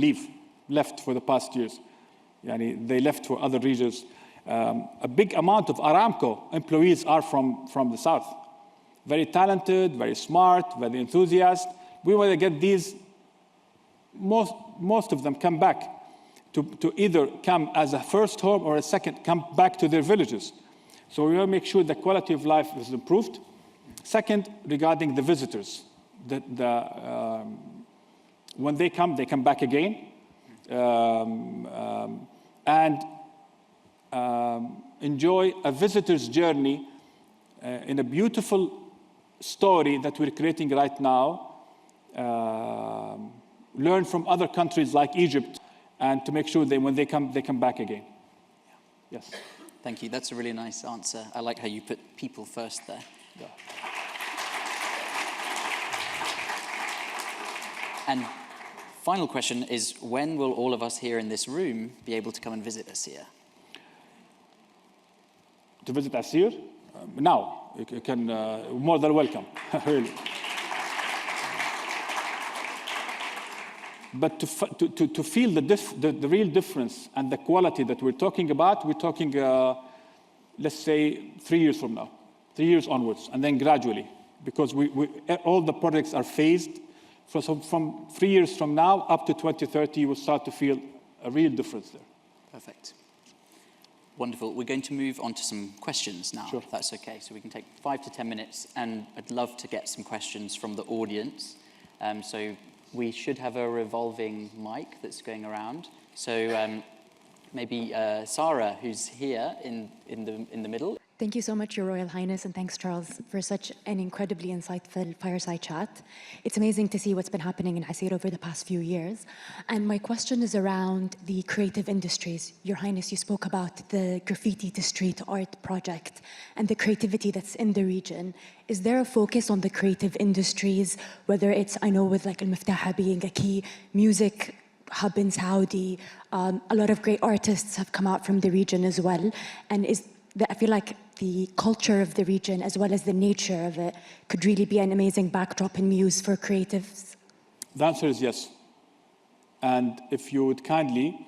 left for the past years. They left for other regions. A big amount of Aramco employees are from the south. Very talented, very smart, very enthusiastic. We want to get these, most of them come back to either come as a first home or a second, come back to their villages. So we want to make sure the quality of life is improved. Second, regarding the visitors, when they come back again. And enjoy a visitor's journey in a beautiful story that we're creating right now. Learn from other countries like Egypt, and to make sure that when they come back again. Yes. Thank you. That's a really nice answer. I like how you put people first there. Yeah. And final question is, when will all of us here in this room be able to come and visit Aseer? To visit Aseer? Now. You can, more than welcome, really. But to feel the real difference and the quality that we're talking about, we're talking, let's say, 3 years from now, 3 years onwards, and then gradually, because all the projects are phased. So from 3 years from now up to 2030, you will start to feel a real difference there. Perfect. Wonderful. We're going to move on to some questions now, Sure. if that's okay. So we can take 5 to 10 minutes, and I'd love to get some questions from the audience. So we should have a revolving mic that's going around. So maybe Sarah, who's here in the middle. Thank you so much, Your Royal Highness, and thanks, Charles, for such an incredibly insightful fireside chat. It's amazing to see what's been happening in Aseer over the past few years. And my question is around the creative industries. Your Highness, you spoke about the graffiti to street art project and the creativity that's in the region. Is there a focus on the creative industries, whether it's, I know, with like Al-Miftaha being a key music hub in Saudi, a lot of great artists have come out from the region as well. And I feel like the culture of the region, as well as the nature of it, could really be an amazing backdrop and muse for creatives. The answer is yes. And if you would kindly,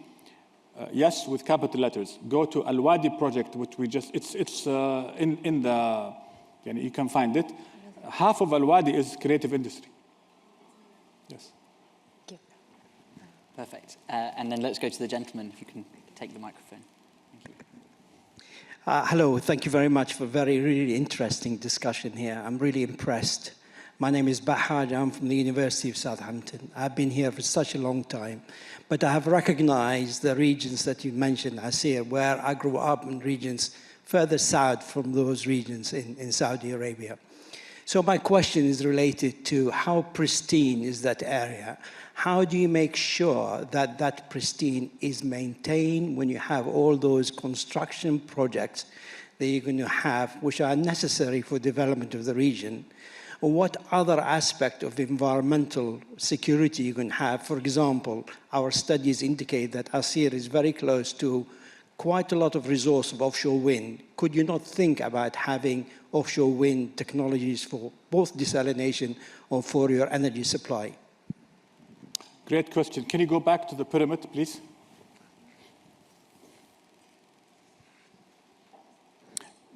yes, with capital letters, go to Al-Wadi project, which we just, it's in the, you can find it. Half of Al-Wadi is creative industry. Yes. Thank you. Perfect. And then let's go to the gentleman, if you can take the microphone. Hello, thank you very much for a really interesting discussion here. I'm really impressed. My name is Bahaj, I'm from the University of Southampton. I've been here for such a long time, but I have recognized the regions that you mentioned, Aseer, where I grew up in regions further south from those regions in Saudi Arabia. So my question is related to how pristine is that area? How do you make sure that that pristine is maintained when you have all those construction projects that you're going to have, which are necessary for development of the region? Or what other aspect of environmental security you can have? For example, our studies indicate that Aseer is very close to quite a lot of resource of offshore wind. Could you not think about having offshore wind technologies for both desalination or for your energy supply? Great question. Can you go back to the pyramid, please?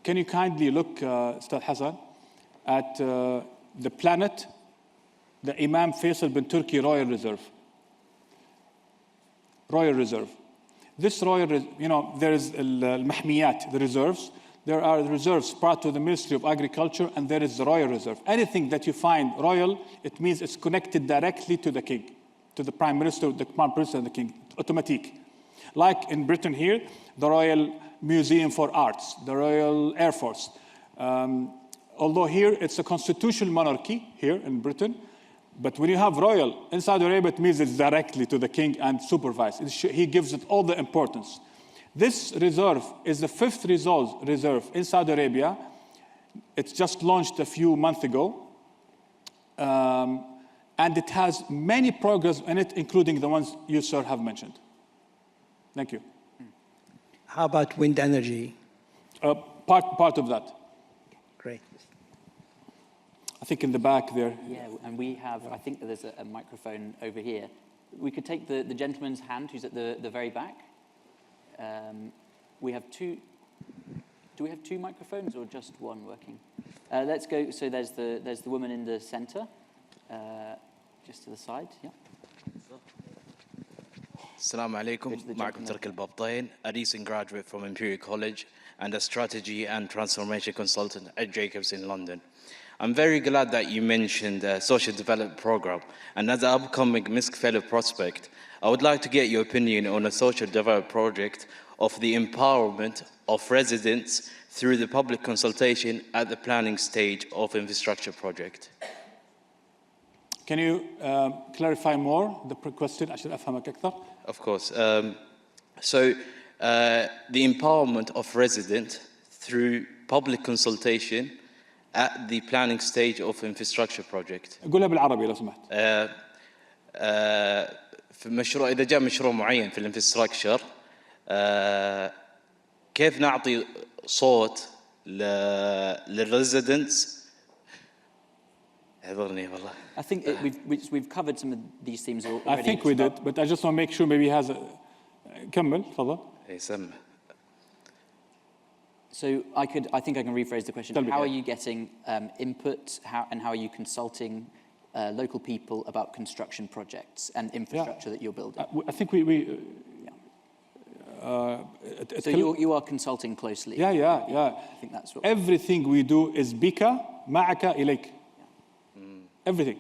Can you kindly look, Ustad Hassan, at the planet, the Imam Faisal bin Turki Royal Reserve? Royal Reserve. This royal, there is al-Mahmiyat, the reserves. There are reserves part of the Ministry of Agriculture, and there is the Royal Reserve. Anything that you find royal, it means it's connected directly to the king, to the Prime Minister, the Prime Minister and the king, automatic. Like in Britain here, the Royal Museum for Arts, the Royal Air Force. Although here it's a constitutional monarchy here in Britain, but when you have royal in Saudi Arabia, it means it's directly to the king and supervised. He gives it all the importance. This reserve is the 5th reserve in Saudi Arabia. It's just launched a few months ago. And it has many programs in it, including the ones you, sir, have mentioned. Thank you. How about wind energy? Part of that. Great. I think in the back there. Yeah, and we have, I think there's a microphone over here. We could take the gentleman's hand who's at the very back. We have two. Do we have two microphones or just one working? Let's go. So there's the woman in the center, just to the side. Yeah. Assalamu alaikum. معكم تركي البابطين, a recent graduate from Imperial College and a strategy and transformation consultant at Jacobs in London. I'm very glad that you mentioned the social development program, and as an upcoming MISC fellow prospect, I would like to get your opinion on a social development project of the empowerment of residents through the public consultation at the planning stage of infrastructure project. Can you clarify more the question عشان أفهمك أكثر? Of course. So the empowerment of residents through public consultation at the planning stage of infrastructure project. قولها بالعربي لو سمحت. في مشروع إذا جاء مشروع معين في الانفراستراكشر كيف نعطي صوت للريزيدنتس. اعذرني والله. I think we've covered some of these themes already. I think we did, but I just want to make sure maybe he has a... كمل تفضل. يسمى. So I think I can rephrase the question. How are you getting input? How are you consulting local people about construction projects and infrastructure that you're building? I think so you are consulting closely. Yeah. I think that's what. Everything we do is بك معك إليك. Everything.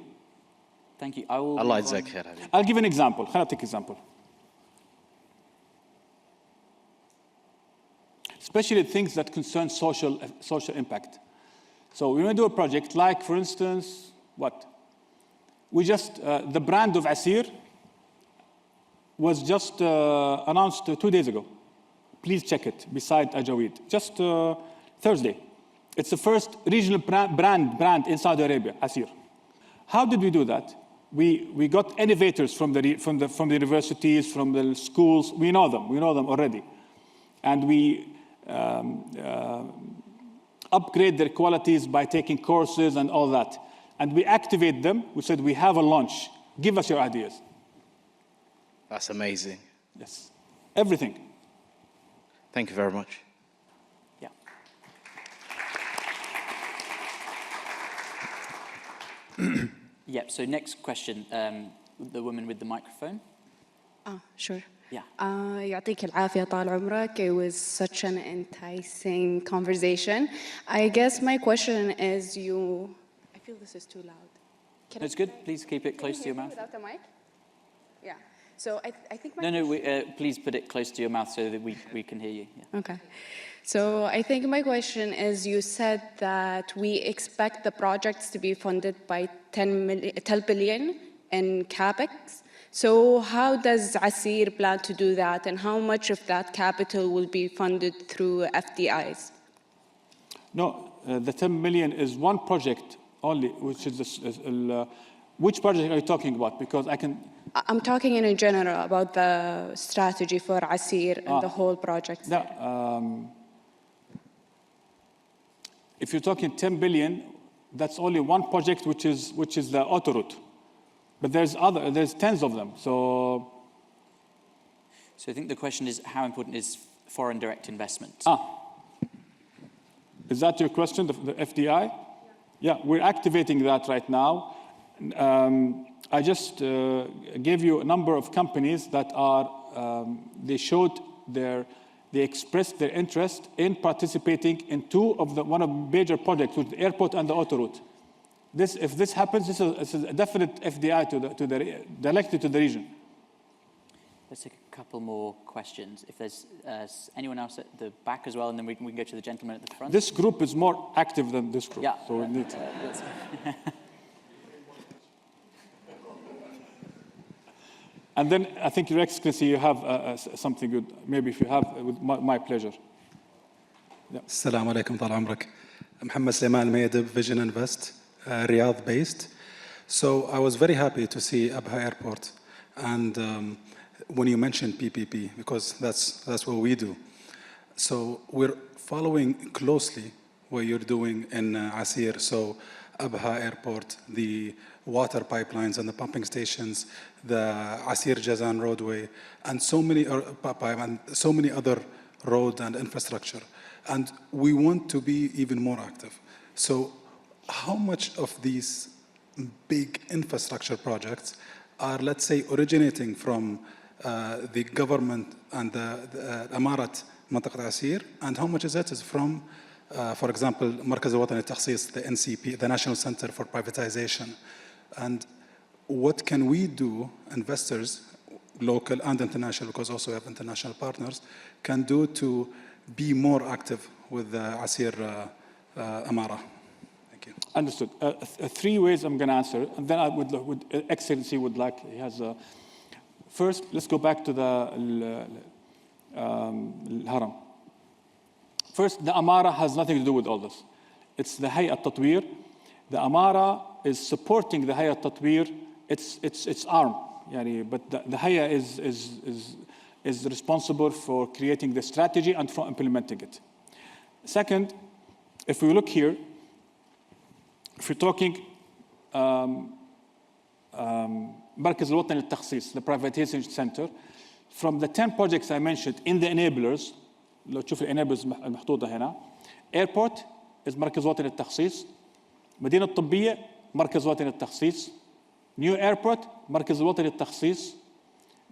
Thank you. I will. Allah يجزاك خير. I'll give an example. خليني أعطيك example. Especially things that concern social impact. So we want to do a project like, for instance, what? We just, the brand of Aseer was just announced 2 days ago. Please check it, beside Ajawid. Just Thursday. It's the first regional brand in Saudi Arabia, Aseer. How did we do that? We got innovators from the universities, from the schools. We know them already. And we upgrade their qualities by taking courses and all that. And we activate them. We said, we have a launch. Give us your ideas. That's amazing. Yes. Everything. Thank you very much. Yeah. Yep. So next question, the woman with the microphone. Sure. Yeah. يعطيك العافية طال عمرك. It was such an enticing conversation. I guess my question is I feel this is too loud. It's good. Please keep it close to your mouth. Without the mic? Yeah. So I think please put it close to your mouth so that we can hear you. Yeah. Okay. So I think my question is, you said that we expect the projects to be funded by 10 billion in capex. So how does Aseer plan to do that, and how much of that capital will be funded through FDIs? No, the 10 million is one project only, which is which project are you talking about? Because I'm talking in general about the strategy for Aseer and the whole project. If you're talking 10 billion, that's only one project, which is the autoroute. But there's tens of them. So I think the question is, how important is foreign direct investment? Is that your question, the FDI? Yeah, we're activating that right now. I just gave you a number of companies that are, they expressed their interest in participating in one of the major projects, with the airport and the autoroute. If this happens, this is a definite FDI directly to the region. Let's take a couple more questions. If there's anyone else at the back as well, and then we can go to the gentleman at the front. This group is more active than this group. Yeah. So we need And then I think, Your Excellency, you have something good. Maybe if you have, with my pleasure. Assalamu alaikum طال عمرك. Mohammed Sulaiman Mayadib, Vision Invest, Riyadh based. So I was very happy to see Abha Airport, and when you mentioned PPP, because that's what we do. So we're following closely what you're doing in Aseer. So Abha Airport, the water pipelines and the pumping stations, the Aseer Jazan roadway, and so many other roads and infrastructure. And we want to be even more active. So how much of these big infrastructure projects are, let's say, originating from the government and the Amarat Mantaqat Aseer, and how much is it from, for example, Markaz al-Watani al-Takhsis, the NCP, the National Center for Privatization? And what can we do, investors, local and international, because also we have international partners, can do to be more active with the Aseer Amara? Thank you. Understood. 3 ways I'm going to answer, and then I would Excellency would like, he has a, first, let's go back to the Haram. First, the Amara has nothing to do with all this. It's the Hayat Tatweer. The Amara is supporting the Hayat Tatweer. It's arm, yani, but the Hayat is responsible for creating the strategy and for implementing it. Second, if we look here, if we're talking Markaz al-Watani al-Takhsis, the privatization center, from the 10 projects I mentioned in the enablers, لو تشوف enablers المحطوطة هنا, airport is مركز وطني للتخصيص, مدينة طبية مركز وطني للتخصيص, new airport مركز وطني للتخصيص,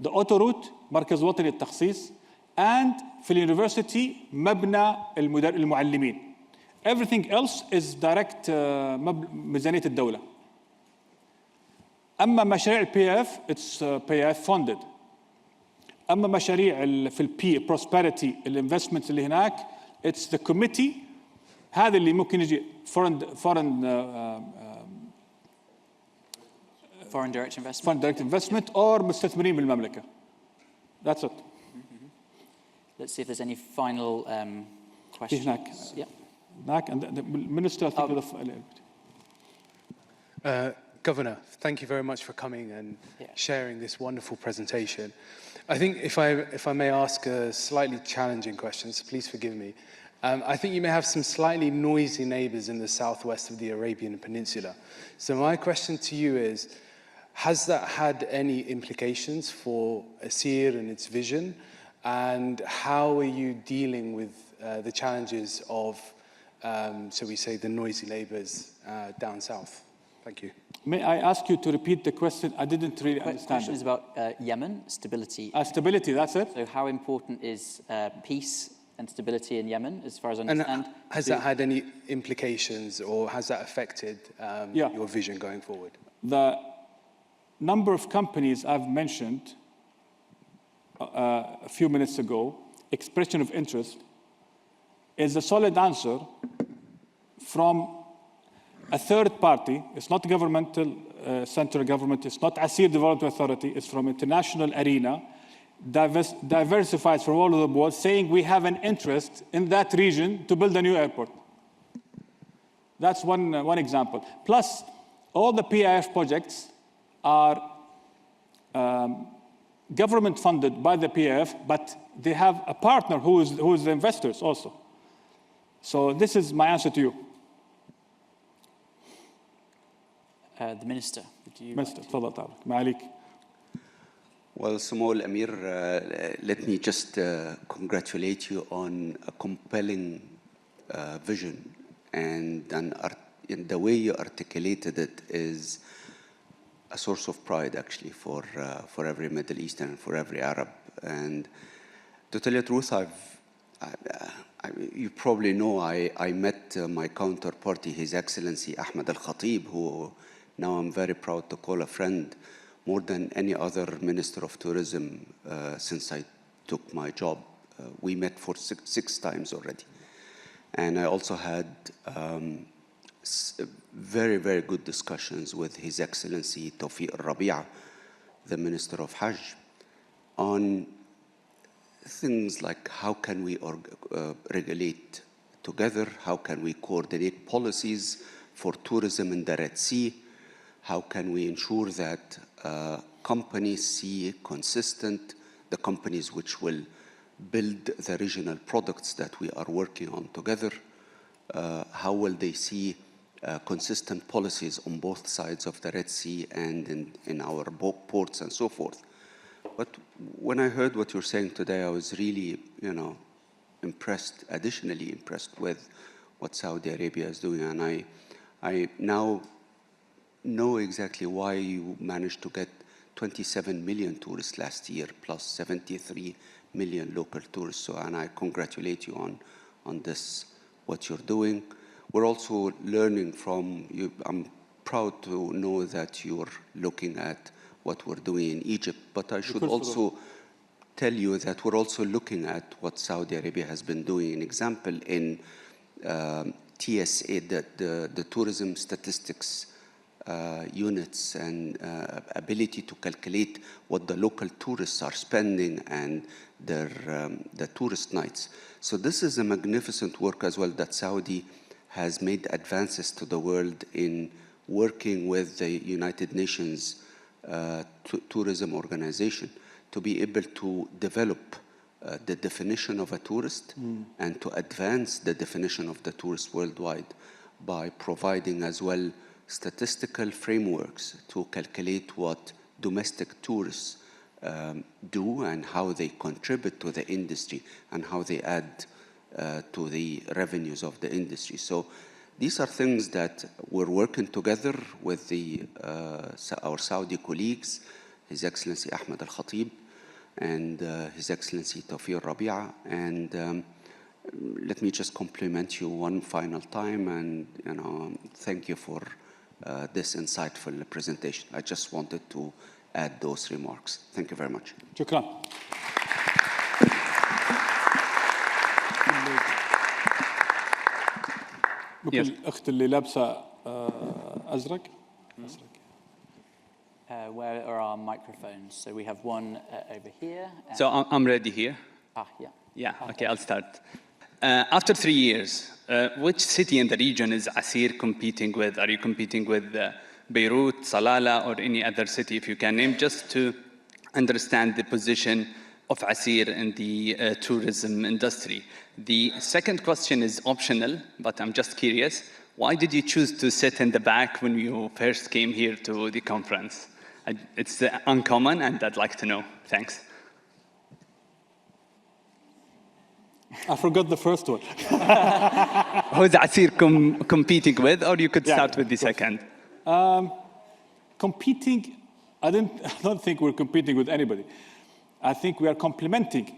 the auto route مركز وطني للتخصيص, and في اليونيفرسيتي مبنى المعلمين. Everything else is direct ميزانية الدولة. أما مشاريع الPF, it's PF funded. أما مشاريع في البي prosperity الانفستمنت اللي هناك, it's the committee, هذا اللي ممكن يجي foreign direct investment. foreign direct investment or مستثمرين بالمملكة. That's it. Let's see if there's any final questions. هناك. Yeah. هناك, and the minister, I think, Governor, thank you very much for coming and sharing this wonderful presentation. I think if I may ask a slightly challenging question, so please forgive me. I think you may have some slightly noisy neighbors in the southwest of the Arabian Peninsula. So my question to you is, has that had any implications for Aseer and its vision? And how are you dealing with the challenges of, so we say, the noisy neighbors down south? Thank you. May I ask you to repeat the question? I didn't really understand. The question is about Yemen, stability. Stability, that's it? So how important is peace and stability in Yemen, as far as I understand? And has that had any implications, or has that affected your vision going forward? The number of companies I've mentioned a few minutes ago, expression of interest, is a solid answer from a third party. It's not governmental, central government, it's not Aseer Development Authority, it's from international arena, diversified from all over the world, saying we have an interest in that region to build a new airport. That's one example. Plus, all the PIF projects are government funded by the PIF, but they have a partner who is the investors also. So this is my answer to you. The Minister. Minister, تفضل طارق. ما عليك. Well, Samol Amir, let me just congratulate you on a compelling vision, and the way you articulated it is a source of pride, actually, for every Middle Eastern and for every Arab. And to tell you the truth, you probably know I met my counterparty, His Excellency Ahmed Al-Khatib, who now I'm very proud to call a friend, more than any other Minister of Tourism since I took my job. We met for six times already. And I also had very, very good discussions with His Excellency Tawfiq Al-Rabi'a, the Minister of Hajj, on things like how can we regulate together, how can we coordinate policies for tourism in the Red Sea, how can we ensure that companies see consistent, the companies which will build the regional products that we are working on together, how will they see consistent policies on both sides of the Red Sea and in our ports and so forth. But when I heard what you're saying today, I was really, impressed, additionally impressed with what Saudi Arabia is doing. And I now know exactly why you managed to get 27 million tourists last year, plus 73 million local tourists. And I congratulate you on this, what you're doing. We're also learning from you. I'm proud to know that you're looking at what we're doing in Egypt, but I should also tell you that we're also looking at what Saudi Arabia has been doing. An example in TSA, the tourism statistics units and ability to calculate what the local tourists are spending and the tourist nights. So this is a magnificent work as well that Saudi has made advances to the world in working with the United Nations Tourism Organization to be able to develop the definition of a tourist and to advance the definition of the tourist worldwide by providing as well statistical frameworks to calculate what domestic tourists do and how they contribute to the industry and how they add to the revenues of the industry. So these are things that we're working together with our Saudi colleagues, His Excellency Ahmed Al-Khatib and His Excellency Tawfiq Rabi'a. And let me just compliment you one final time and thank you for this insightful presentation. I just wanted to add those remarks. Thank you very much. شكرا. ممكن الأخت اللي لابسة أزرق. Where are our microphones? So we have one over here. So I'm ready here. Yeah. Yeah, okay, I'll start. After 3 years, which city in the region is Aseer competing with? Are you competing with Beirut, Salalah, or any other city, if you can name, just to understand the position of Aseer in the tourism industry? The second question is optional, but I'm just curious. Why did you choose to sit in the back when you first came here to the conference? It's uncommon, and I'd like to know. Thanks. I forgot the first one. Who's Aseer competing with, or you could start with the second? Competing, I don't think we're competing with anybody. I think we are complementing.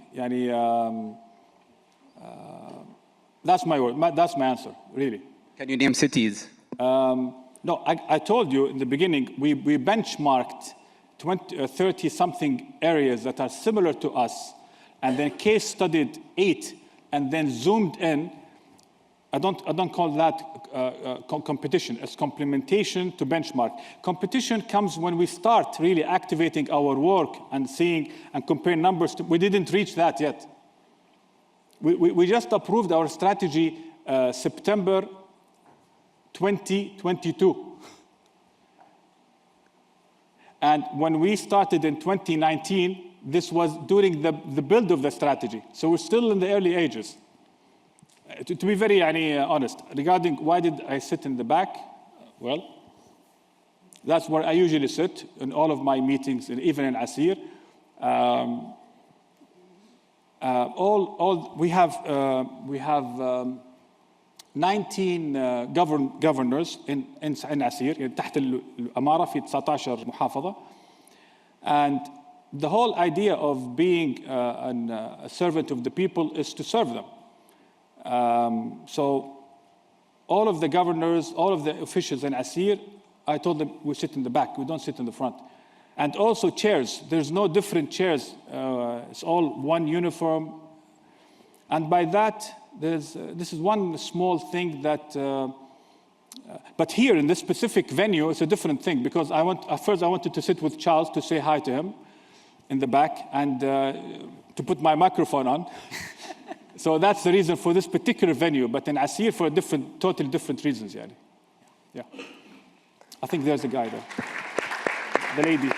That's my word. That's my answer, really. Can you name cities? No, I told you in the beginning, we benchmarked 30-something areas that are similar to us, and then case studied 8, and then zoomed in. I don't call that competition. It's complementation to benchmark. Competition comes when we start really activating our work and seeing and comparing numbers. We didn't reach that yet. We just approved our strategy September 2022. And when we started in 2019, this was during the build of the strategy. So we're still in the early ages. To be very honest, regarding why did I sit in the back, well, that's where I usually sit in all of my meetings, and even in Aseer. We have 19 governors in Aseer. تحت الأمارة في 19 محافظة. And the whole idea of being a servant of the people is to serve them. So all of the governors, all of the officials in Aseer, I told them we sit in the back, we don't sit in the front. And also chairs, there's no different chairs. It's all one uniform. And by that, this is one small thing that, but here in this specific venue, it's a different thing because at first I wanted to sit with Charles to say hi to him in the back and to put my microphone on. So that's the reason for this particular venue, but in Aseer for totally different reasons. Yeah. I think there's a guy there. The lady.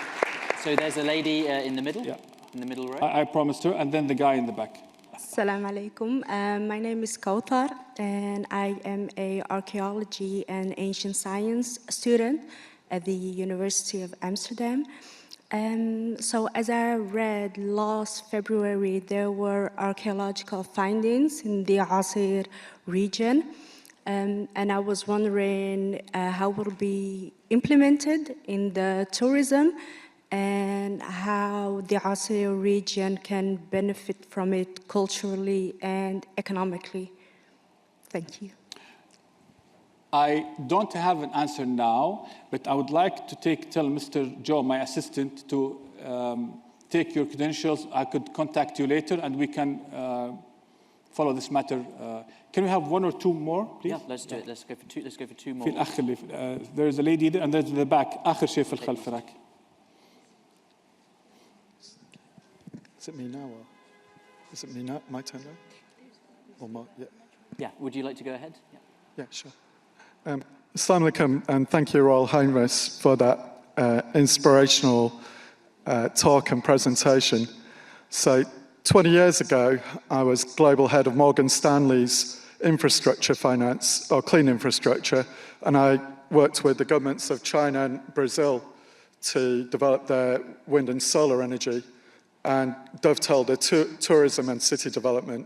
So there's a lady in the middle? Yeah. In the middle row? I promised her, and then the guy in the back. Assalamu alaikum. My name is Kautar, and I am a archaeology and ancient science student at the University of Amsterdam. So as I read last February, there were archaeological findings in the Aseer region, and I was wondering how it will be implemented in the tourism and how the Aseer region can benefit from it culturally and economically. Thank you. I don't have an answer now, but I would like to tell Mr. Joe, my assistant, to take your credentials. I could contact you later, and we can follow this matter. Can we have one or two more, please? Yeah, let's do it. Let's go for two more. There is a lady there, and there's the back. آخر شيء في الخلف هناك. Is it me now? Or is it me now? My turn now? Or my, yeah. Yeah, would you like to go ahead? Yeah, yeah, sure. Assalamu alaikum, and thank you, Royal Highness, for that inspirational talk and presentation. So 20 years ago, I was global head of Morgan Stanley's infrastructure finance, or clean infrastructure, and I worked with the governments of China and Brazil to develop their wind and solar energy and dovetail their tourism and city development,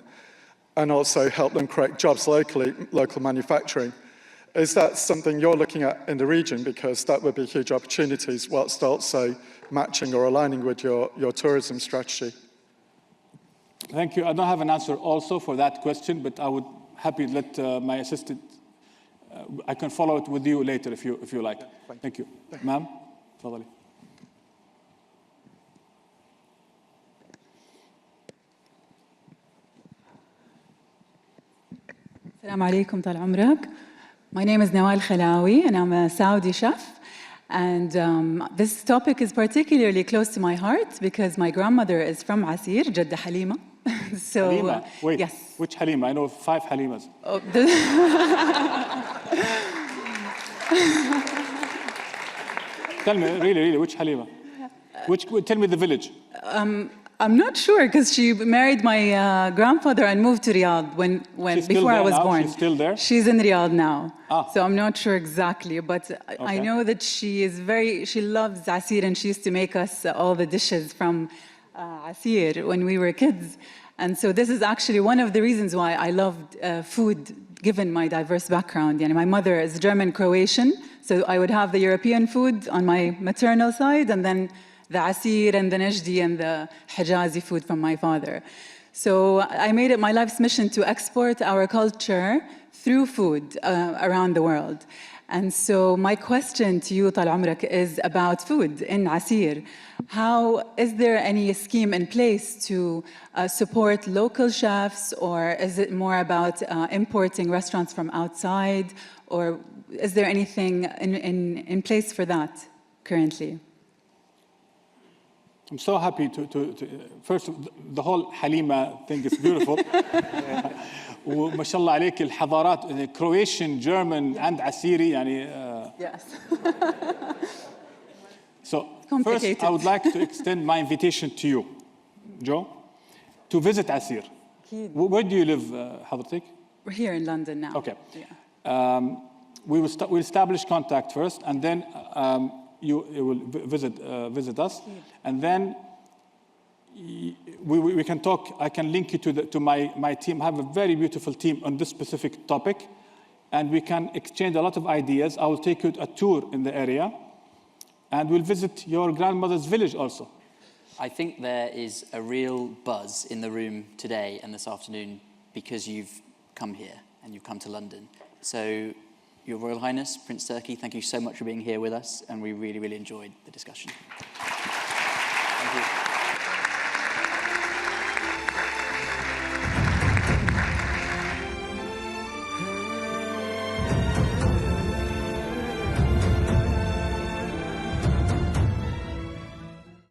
and also help them create jobs locally, local manufacturing. Is that something you're looking at in the region? Because that would be huge opportunities whilst also matching or aligning with your tourism strategy. Thank you. I don't have an answer also for that question, but I would happy to let my assistant, I can follow it with you later if you like. Yeah, thank you. Ma'am, تفضلي. Assalamu alaikum, tal umrak. My name is Nawal Khalawi, and I'm a Saudi chef. And this topic is particularly close to my heart because my grandmother is from Aseer, Jadda Halima. So, Halima? Wait, yes. Which Halima? I know 5 Halimas. Oh, Tell me, really, which Halima? Tell me the village. I'm not sure because she married my grandfather and moved to Riyadh before I was born. She's still there? She's in Riyadh now. So I'm not sure exactly, but okay. I know that she loves Aseer, and she used to make us all the dishes from Aseer when we were kids. And so this is actually one of the reasons why I loved food, given my diverse background. My mother is German-Croatian, so I would have the European food on my maternal side, and then the Aseer and the Najdi and the Hijazi food from my father. So I made it my life's mission to export our culture through food around the world. And so my question to you, Tal Umrak, is about food in Aseer. Is there any scheme in place to support local chefs, or is it more about importing restaurants from outside, or is there anything in place for that currently? I'm so happy to first, the whole Halima thing is beautiful. وما شاء الله عليك الحضارات Croatian, German and Assyri Yes. So first I would like to extend my invitation to you, Joe, to visit Aseer. Where do you live, حضرتك? We're here in London now. Okay. Yeah. We'll establish contact first, and then you will visit us, and then we can talk. I can link you to my team. I have a very beautiful team on this specific topic, and we can exchange a lot of ideas. I will take you a tour in the area, and we'll visit your grandmother's village also. I think there is a real buzz in the room today and this afternoon because you've come here and you've come to London. So, Your Royal Highness, Prince Turki, thank you so much for being here with us, and we really, really enjoyed the discussion.